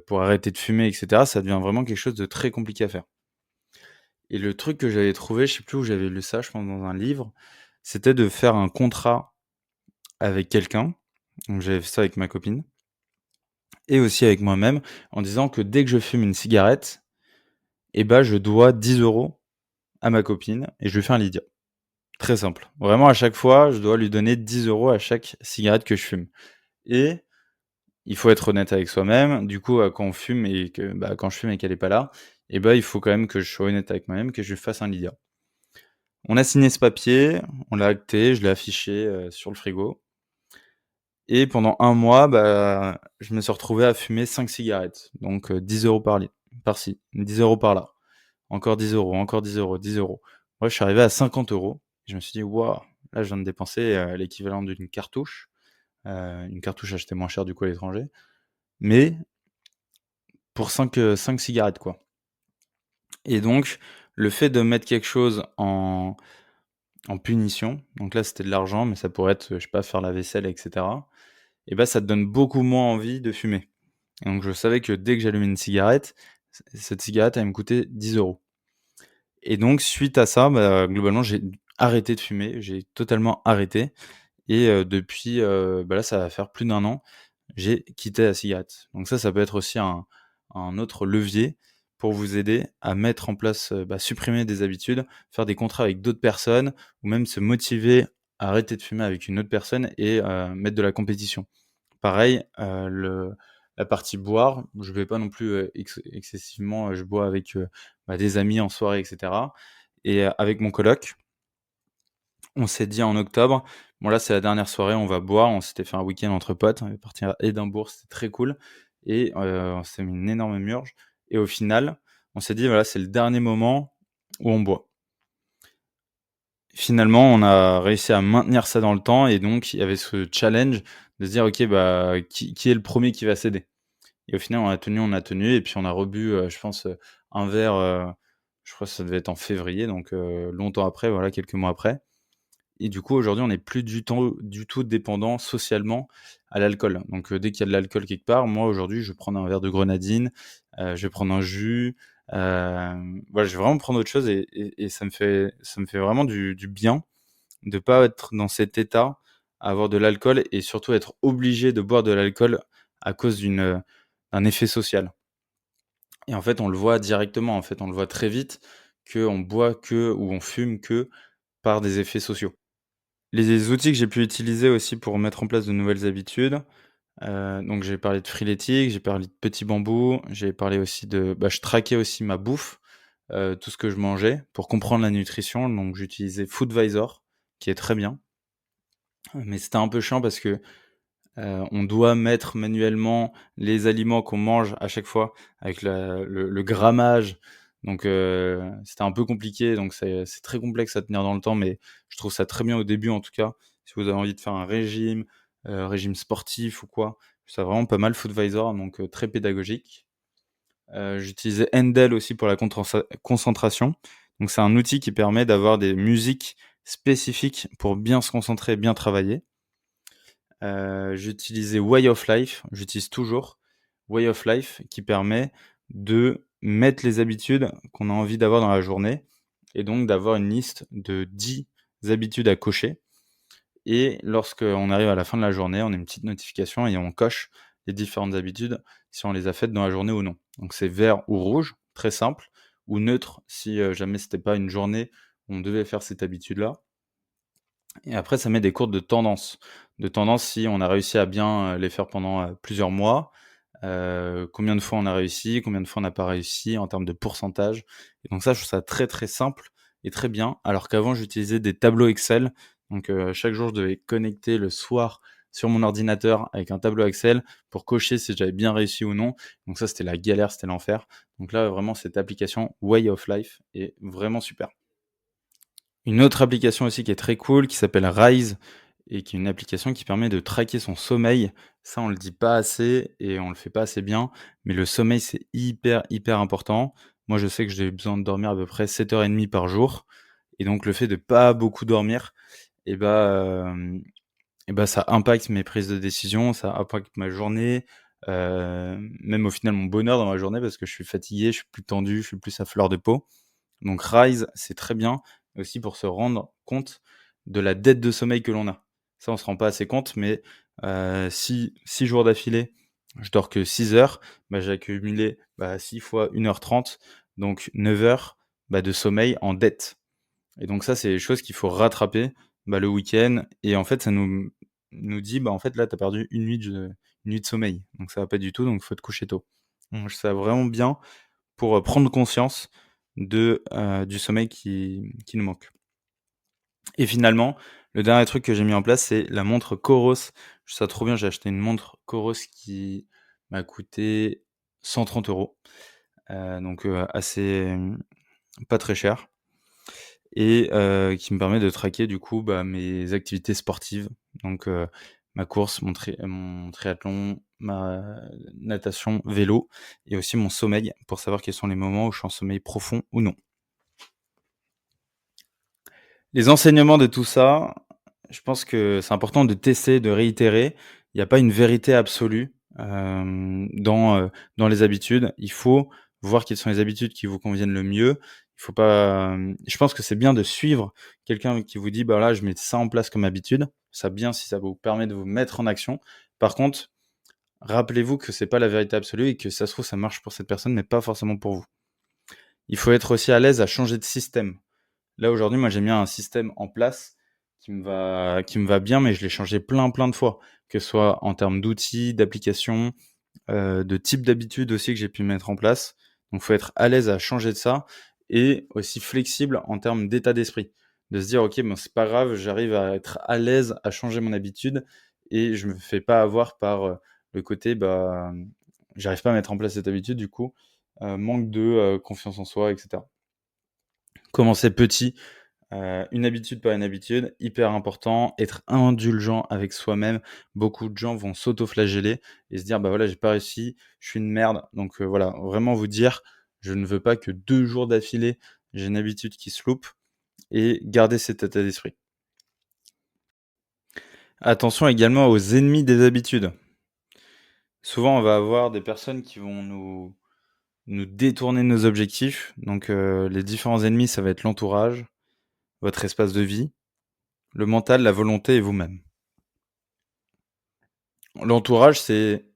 pour arrêter de fumer et cetera. Ça devient vraiment quelque chose de très compliqué à faire et le truc que j'avais trouvé, je sais plus où j'avais lu ça, je pense dans un livre, c'était de faire un contrat avec quelqu'un. Donc j'avais fait ça avec ma copine et aussi avec moi-même en disant que dès que je fume une cigarette et ben je dois 10 € à ma copine et je lui fais un Lydia. Très simple. Vraiment à chaque fois, je dois lui donner 10 € à chaque cigarette que je fume et il faut être honnête avec soi-même. Du coup, quand on fume et que, quand je fume et qu'elle est pas là et il faut quand même que je sois honnête avec moi-même, que je lui fasse un Lydia. On a signé ce papier, on l'a acté, je l'ai affiché, sur le frigo et pendant un mois, je me suis retrouvé à fumer 5 cigarettes, donc 10 € par-ci, 10 € par-là, encore 10 €, encore 10 €, 10 €. Moi, je suis arrivé à 50 €. Je me suis dit: «Waouh, là, je viens de dépenser, l'équivalent d'une cartouche». Une cartouche achetée moins cher, du coup, à l'étranger, mais pour 5 cigarettes, quoi et donc le fait de mettre quelque chose en punition, donc là, c'était de l'argent, mais ça pourrait être, je sais pas, faire la vaisselle et cetera et ça te donne beaucoup moins envie de fumer et donc je savais que dès que j'allumais une cigarette, cette cigarette allait me coûter 10 € et donc suite à ça, globalement, j'ai arrêté de fumer, j'ai totalement arrêté et depuis, là, ça va faire plus d'1 an, j'ai quitté la cigarette. Donc ça peut être aussi un autre levier pour vous aider à mettre en place, supprimer des habitudes, faire des contrats avec d'autres personnes ou même se motiver à arrêter de fumer avec une autre personne et mettre de la compétition. Pareil, la partie boire, je vais pas non plus, excessivement, je bois avec, des amis en soirée et cetera et avec mon coloc, on s'est dit en octobre: «Bon là, c'est la dernière soirée, on va boire». On s'était fait un week-end entre potes, on est partis à Édimbourg, c'était très cool et on s'est mis une énorme murge et au final, on s'est dit: «Voilà, c'est le dernier moment où on boit». Finalement, on a réussi à maintenir ça dans le temps et donc il y avait ce challenge de se dire: «OK, qui est le premier qui va céder?» Et au final, on a tenu et puis on a rebu, je pense, un verre, je crois que ça devait être en février donc longtemps après, voilà, quelques mois après et du coup, aujourd'hui, on n'est plus du tout dépendant socialement à l'alcool. Donc, dès qu'il y a de l'alcool quelque part, moi, aujourd'hui, je vais prendre un verre de grenadine, je vais prendre un jus, voilà, je vais vraiment prendre autre chose et ça me fait vraiment du bien de pas être dans cet état, à avoir de l'alcool et surtout être obligé de boire de l'alcool à cause d'un effet social. Et en fait, on le voit directement, en fait, on le voit très vite qu'on boit que ou on fume que par des effets sociaux. Les outils que j'ai pu utiliser aussi pour mettre en place de nouvelles habitudes, donc j'ai parlé de Freeletics, j'ai parlé de Petit Bambou, j'ai parlé aussi je traquais aussi ma bouffe, tout ce que je mangeais pour comprendre la nutrition, donc j'utilisais Foodvisor qui est très bien, mais c'était un peu chiant parce que on doit mettre manuellement les aliments qu'on mange à chaque fois avec le grammage. Donc c'était un peu compliqué, donc c'est très complexe à tenir dans le temps, mais je trouve ça très bien au début en tout cas. Si vous avez envie de faire un régime sportif ou quoi, c'est vraiment pas mal Foodvisor, donc très pédagogique. J'utilisais Endel aussi pour la concentration. Donc c'est un outil qui permet d'avoir des musiques spécifiques pour bien se concentrer et bien travailler. J'utilisais Way of Life, j'utilise toujours Way of Life qui permet de mettre les habitudes qu'on a envie d'avoir dans la journée et donc d'avoir une liste de 10 habitudes à cocher et lorsqu'on arrive à la fin de la journée, on a une petite notification et on coche les différentes habitudes si on les a faites dans la journée ou non. Donc c'est vert ou rouge, très simple, ou neutre si, jamais c'était pas une journée où on devait faire cette habitude-là. Et après, ça met des courbes de tendance. De tendance, si on a réussi à bien, les faire pendant, plusieurs mois, combien de fois on a réussi, combien de fois on n'a pas réussi en termes de pourcentage. Et donc ça, je trouve ça très, très simple et très bien. Alors qu'avant, j'utilisais des tableaux Excel. Donc, chaque jour, je devais connecter le soir sur mon ordinateur avec un tableau Excel pour cocher si j'avais bien réussi ou non. Donc ça, c'était la galère, c'était l'enfer. Donc là, vraiment, cette application Way of Life est vraiment super. Une autre application aussi qui est très cool, qui s'appelle Rise et qui est une application qui permet de traquer son sommeil. Ça, on le dit pas assez et on le fait pas assez bien, mais le sommeil, c'est hyper, hyper important. Moi, je sais que j'ai besoin de dormir à peu près 7h30 par jour et donc le fait de pas beaucoup dormir et ça impacte mes prises de décision, ça impacte ma journée, même au final mon bonheur dans ma journée parce que je suis fatigué, je suis plus tendu, je suis plus à fleur de peau. Donc Rise, c'est très bien aussi pour se rendre compte de la dette de sommeil que l'on a. Ça, on se rend pas assez compte, mais si 6 jours d'affilée, je dors que 6 heures, j'ai accumulé 6 fois 1h30, donc 9 heures de sommeil en dette. Et donc ça, c'est des choses qu'il faut rattraper le week-end. Et en fait, ça nous dit, en fait, là, tu as perdu une nuit de sommeil. Donc ça va pas du tout, donc il faut te coucher tôt. Donc ça va vraiment bien pour prendre conscience du sommeil qui nous manque. Et finalement, le dernier truc que j'ai mis en place, c'est la montre Coros. Je trouve ça trop bien, j'ai acheté une montre Coros qui m'a coûté 130 €, donc assez, pas très cher et qui me permet de traquer du coup, mes activités sportives. Donc ma course, mon triathlon, ma natation, vélo et aussi mon sommeil pour savoir quels sont les moments où je suis en sommeil profond ou non. Les enseignements de tout ça, je pense que c'est important de tester, de réitérer. Il y a pas une vérité absolue, dans les habitudes. Il faut voir quelles sont les habitudes qui vous conviennent le mieux. Il faut pas, je pense que c'est bien de suivre quelqu'un qui vous dit: là, je mets ça en place comme habitude». Ça bien si ça vous permet de vous mettre en action. Par contre, rappelez-vous que c'est pas la vérité absolue et que ça se trouve, ça marche pour cette personne, mais pas forcément pour vous. Il faut être aussi à l'aise à changer de système. Là, aujourd'hui, moi, j'ai mis un système en place qui me va bien, mais je l'ai changé plein, plein de fois, que ce soit en termes d'outils, d'applications, de type d'habitude aussi que j'ai pu mettre en place. Donc, faut être à l'aise à changer de ça et aussi flexible en termes d'état d'esprit. De se dire: «OK, c'est pas grave, j'arrive à être à l'aise à changer mon habitude et je me fais pas avoir par, le côté, j'arrive pas à mettre en place cette habitude, du coup, manque de, confiance en soi et cetera». Commencer petit. Une habitude par une habitude, hyper important, être indulgent avec soi-même. Beaucoup de gens vont s'auto-flageller et se dire: voilà, j'ai pas réussi, je suis une merde». Donc voilà, vraiment vous dire: «Je ne veux pas que 2 jours d'affilée, j'ai une habitude qui se loupe» et garder cet état d'esprit. Attention également aux ennemis des habitudes. Souvent, on va avoir des personnes qui vont nous détourner de nos objectifs. Donc, les différents ennemis, ça va être l'entourage, votre espace de vie, le mental, la volonté et vous-même. L'entourage, c'est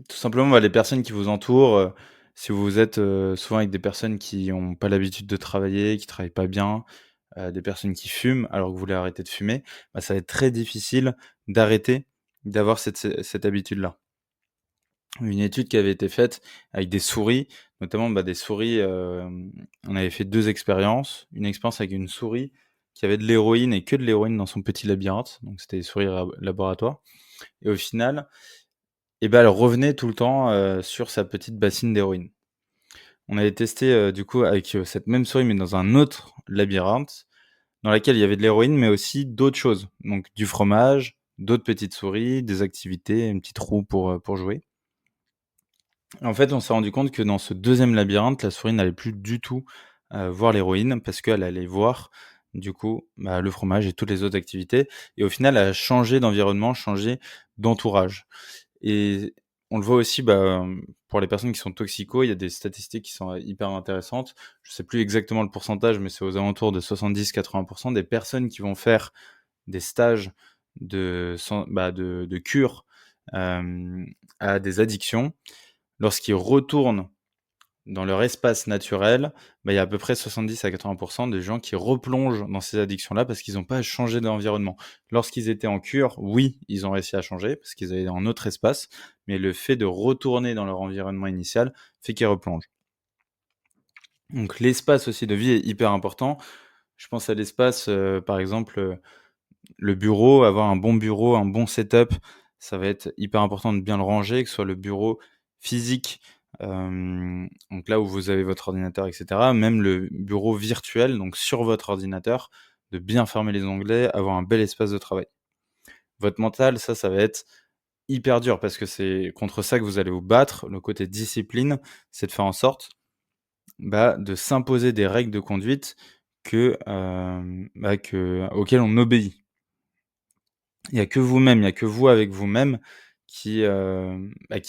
tout simplement, bah, les personnes qui vous entourent, si vous êtes, souvent avec des personnes qui ont pas l'habitude de travailler, qui travaillent pas bien, des personnes qui fument alors que vous voulez arrêter de fumer, bah, ça va être très difficile d'arrêter d'avoir cette habitude-là. Une étude qui avait été faite avec des souris, notamment, bah, des souris, on avait fait 2 expériences. Une expérience avec une souris qui avait de l'héroïne et que de l'héroïne dans son petit labyrinthe, donc c'était des souris laboratoires et au final, et ben elle revenait tout le temps, sur sa petite bassine d'héroïne. On avait testé, du coup avec, cette même souris mais dans un autre labyrinthe, dans laquelle il y avait de l'héroïne mais aussi d'autres choses, donc du fromage, d'autres petites souris, des activités, une petite roue pour jouer. En fait, on s'est rendu compte que dans ce deuxième labyrinthe, la souris n'allait plus du tout, voir l'héroïne parce qu'elle allait voir, du coup, bah, le fromage et toutes les autres activités et au final, elle a changé d'environnement, changé d'entourage et on le voit aussi, bah, pour les personnes qui sont toxicos, il y a des statistiques qui sont hyper intéressantes. Je sais plus exactement le pourcentage, mais c'est aux alentours de 70-80 des personnes qui vont faire des stages de cure, à des addictions. Lorsqu'ils retournent dans leur espace naturel, bah, il y a à peu près 70 à 80 des gens qui replongent dans ces addictions-là parce qu'ils ont pas changé d'environnement. Lorsqu'ils étaient en cure, oui, ils ont réussi à changer parce qu'ils allaient dans un autre espace, mais le fait de retourner dans leur environnement initial fait qu'ils replongent. Donc l'espace aussi de vie est hyper important. Je pense à l'espace, par exemple, le bureau, avoir un bon bureau, un bon setup, ça va être hyper important de bien le ranger, que ce soit le bureau physique, donc là où vous avez votre ordinateur et cetera, même le bureau virtuel, donc sur votre ordinateur, de bien fermer les onglets, avoir un bel espace de travail. Votre mental, ça va être hyper dur parce que c'est contre ça que vous allez vous battre. Le côté discipline, c'est de faire en sorte, bah, de s'imposer des règles de conduite auxquelles on obéit. Il y a que vous-même, il y a que vous avec vous-même qui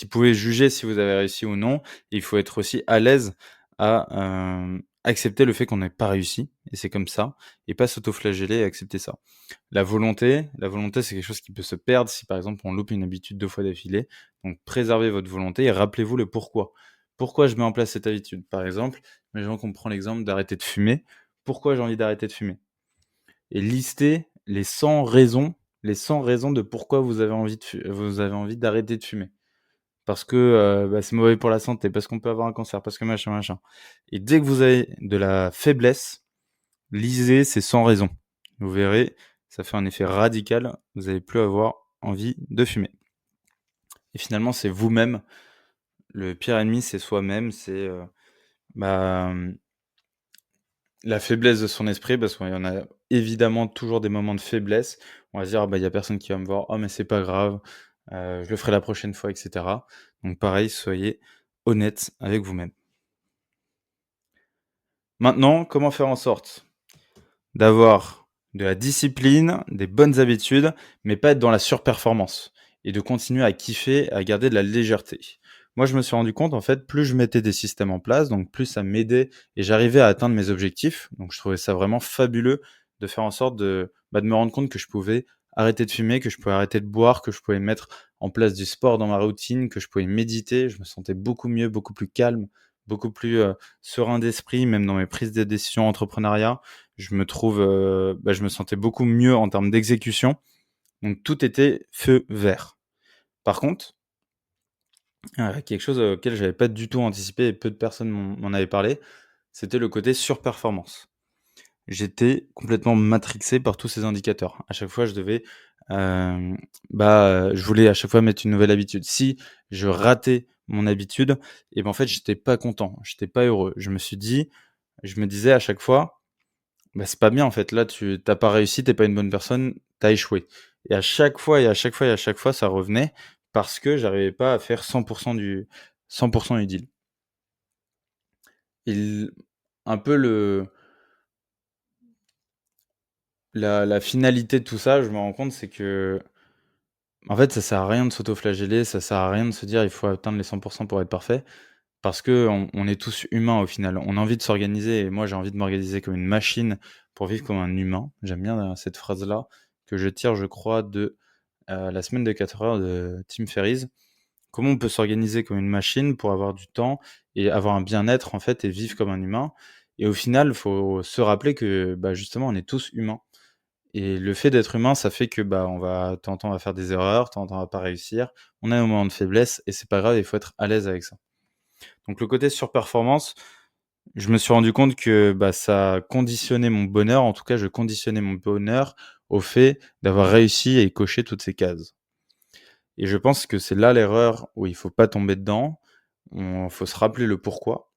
pouvez juger si vous avez réussi ou non. Il faut être aussi à l'aise à, accepter le fait qu'on n'ait pas réussi et c'est comme ça et pas s'auto-flageller et accepter ça. La volonté, c'est quelque chose qui peut se perdre si, par exemple, on loupe une habitude 2 fois d'affilée. Donc préservez votre volonté et rappelez-vous le pourquoi. Pourquoi je mets en place cette habitude? Par exemple, imaginons qu'on prend l'exemple d'arrêter de fumer. Pourquoi j'ai envie d'arrêter de fumer? Et lister les 100 raisons de pourquoi vous avez envie d'arrêter de fumer. Parce que, bah, c'est mauvais pour la santé, parce qu'on peut avoir un cancer, parce que machin, machin. Et dès que vous avez de la faiblesse, lisez ces 100 raisons. Vous verrez, ça fait un effet radical, vous allez plus avoir envie de fumer. Et finalement, c'est vous-même. Le pire ennemi, c'est soi-même, c'est, bah, la faiblesse de son esprit, parce qu'il y en a évidemment toujours des moments de faiblesse. On va se dire: «Ah bah, il y a personne qui va me voir. Oh mais c'est pas grave, je le ferai la prochaine fois» et cetera. Donc pareil, soyez honnête avec vous-même. Maintenant, comment faire en sorte d'avoir de la discipline, des bonnes habitudes, mais pas être dans la surperformance et de continuer à kiffer, à garder de la légèreté. Moi, je me suis rendu compte, en fait, plus je mettais des systèmes en place, donc plus ça m'aidait et j'arrivais à atteindre mes objectifs. Donc, je trouvais ça vraiment fabuleux de faire en sorte de me rendre compte que je pouvais arrêter de fumer, que je pouvais arrêter de boire, que je pouvais mettre en place du sport dans ma routine, que je pouvais méditer. Je me sentais beaucoup mieux, beaucoup plus calme, beaucoup plus serein d'esprit, même dans mes prises de décision entrepreneuriat. Je me sentais beaucoup mieux en termes d'exécution. Donc tout était feu vert. Par contre, quelque chose auquel j'avais pas du tout anticipé et peu de personnes m'en avaient parlé, c'était le côté surperformance. J'étais complètement matrixé par tous ces indicateurs. À chaque fois, je devais, je voulais à chaque fois mettre une nouvelle habitude. Si je ratais mon habitude et ben, en fait, j'étais pas content, j'étais pas heureux. Je me disais à chaque fois: «Bah, c'est pas bien en fait, là tu as pas réussi, tu pas une bonne personne, tu as échoué» et à chaque fois et à chaque fois et à chaque fois, ça revenait parce que j'arrivais pas à faire 100 du deal. Il un peu le la finalité de tout ça, je me rends compte, c'est que En fait, ça sert à rien de s'auto-flageller, ça sert à rien de se dire: «Il faut atteindre les 100 pour être parfait», parce qu'on est tous humains au final. On a envie de s'organiser et moi j'ai envie de m'organiser comme une machine pour vivre comme un humain. J'aime bien, cette phrase-là que je tire, je crois, de, La semaine de 4 heures de Tim Ferriss. Comment on peut s'organiser comme une machine pour avoir du temps et avoir un bien-être en fait et vivre comme un humain? Et au final, il faut se rappeler que, bah, justement, on est tous humains et le fait d'être humain, ça fait que, bah, de temps en temps, on va faire des erreurs, de temps en temps, on va pas réussir. On a nos moments de faiblesse et c'est pas grave, il faut être à l'aise avec ça. Donc le côté surperformance, je me suis rendu compte que, bah, ça conditionnait mon bonheur. En tout cas, je conditionnais mon bonheur au fait d'avoir réussi et coché toutes ces cases. Et je pense que c'est là l'erreur où il faut pas tomber dedans. Faut se rappeler le pourquoi.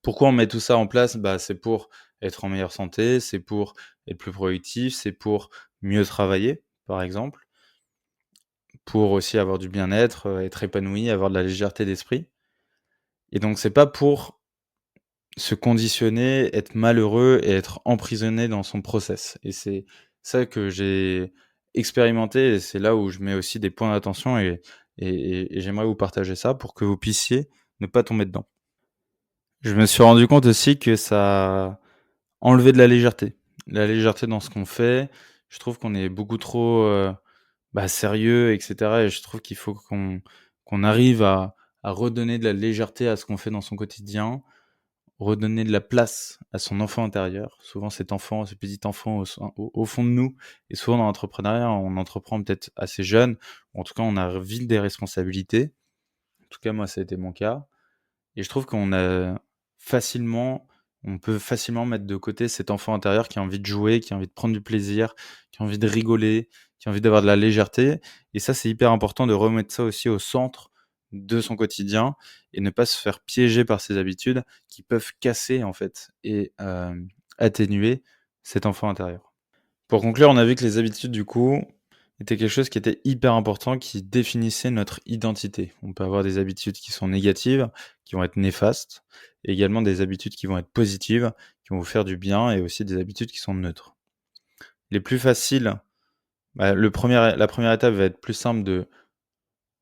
Pourquoi on met tout ça en place? Bah, c'est pour être en meilleure santé, c'est pour être plus productif, c'est pour mieux travailler, par exemple, pour aussi avoir du bien-être, être épanoui, avoir de la légèreté d'esprit. Et donc c'est pas pour se conditionner, être malheureux et être emprisonné dans son process. Et c'est ça que j'ai expérimenté et c'est là où je mets aussi des points d'attention et j'aimerais vous partager ça pour que vous puissiez ne pas tomber dedans. Je me suis rendu compte aussi que ça enlevait de la légèreté. La légèreté dans ce qu'on fait. Je trouve qu'on est beaucoup trop, sérieux et cetera et je trouve qu'il faut qu'on arrive à redonner de la légèreté à ce qu'on fait dans son quotidien. Redonner de la place à son enfant intérieur. Souvent cet enfant, ce petit enfant au fond de nous et souvent dans l'entrepreneuriat, on entreprend peut-être assez jeune, ou en tout cas on a vite des responsabilités. En tout cas moi ça a été mon cas et je trouve facilement on peut facilement mettre de côté cet enfant intérieur qui a envie de jouer, qui a envie de prendre du plaisir, qui a envie de rigoler, qui a envie d'avoir de la légèreté et ça, c'est hyper important de remettre ça aussi au centre de son quotidien et ne pas se faire piéger par ces habitudes qui peuvent casser, en fait et atténuer cet enfant intérieur. Pour conclure, on a vu que les habitudes, du coup, étaient quelque chose qui était hyper important, qui définissait notre identité. On peut avoir des habitudes qui sont négatives, qui vont être néfastes, et également des habitudes qui vont être positives, qui vont vous faire du bien, et aussi des habitudes qui sont neutres. Les plus faciles, la première étape va être plus simple de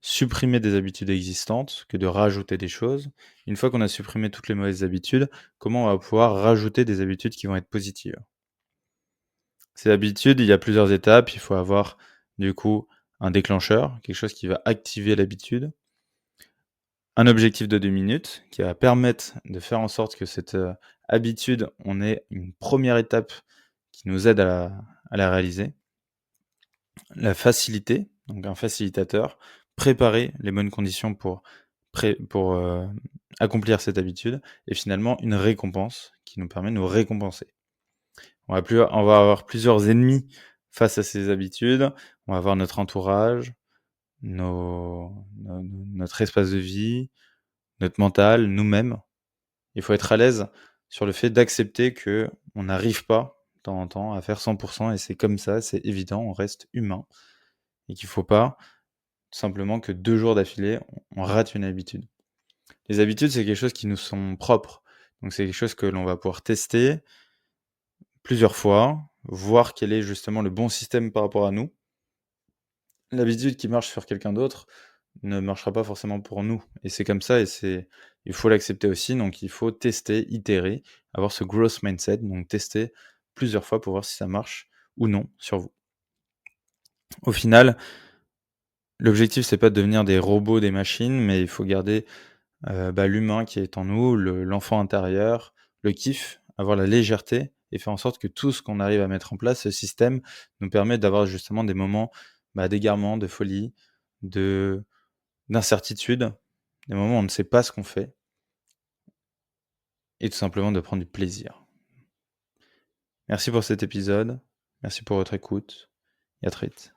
supprimer des habitudes existantes que de rajouter des choses. Une fois qu'on a supprimé toutes les mauvaises habitudes, comment on va pouvoir rajouter des habitudes qui vont être positives? Ces habitudes, il y a plusieurs étapes. Il faut avoir, du coup, un déclencheur, quelque chose qui va activer l'habitude. Un objectif de 2 minutes qui va permettre de faire en sorte que cette, habitude, on ait une première étape qui nous aide à la réaliser. La facilité, donc un facilitateur, préparer les bonnes conditions pour accomplir cette habitude et finalement une récompense qui nous permet de nous récompenser. On va avoir plusieurs ennemis face à ces habitudes. On va avoir notre entourage, notre espace de vie, notre mental, nous-mêmes. Il faut être à l'aise sur le fait d'accepter que on n'arrive pas, de temps en temps, à faire 100 et c'est comme ça, c'est évident, on reste humain et qu'il faut pas, tout simplement, que 2 jours d'affilée, on rate une habitude. Les habitudes, c'est quelque chose qui nous sont propres, donc c'est quelque chose que l'on va pouvoir tester plusieurs fois, voir quel est justement le bon système par rapport à nous. L'habitude qui marche sur quelqu'un d'autre ne marchera pas forcément pour nous et c'est comme ça et il faut l'accepter aussi, donc il faut tester, itérer, avoir ce growth mindset, donc tester plusieurs fois pour voir si ça marche ou non sur vous. Au final, l'objectif, c'est pas de devenir des robots, des machines, mais il faut garder, l'humain qui est en nous, l'enfant intérieur, le kiff, avoir la légèreté et faire en sorte que tout ce qu'on arrive à mettre en place, ce système, nous permet d'avoir justement des moments, d'égarement, de folie, de d'incertitude, des moments où on ne sait pas ce qu'on fait et tout simplement de prendre du plaisir. Merci pour cet épisode, merci pour votre écoute et à très vite.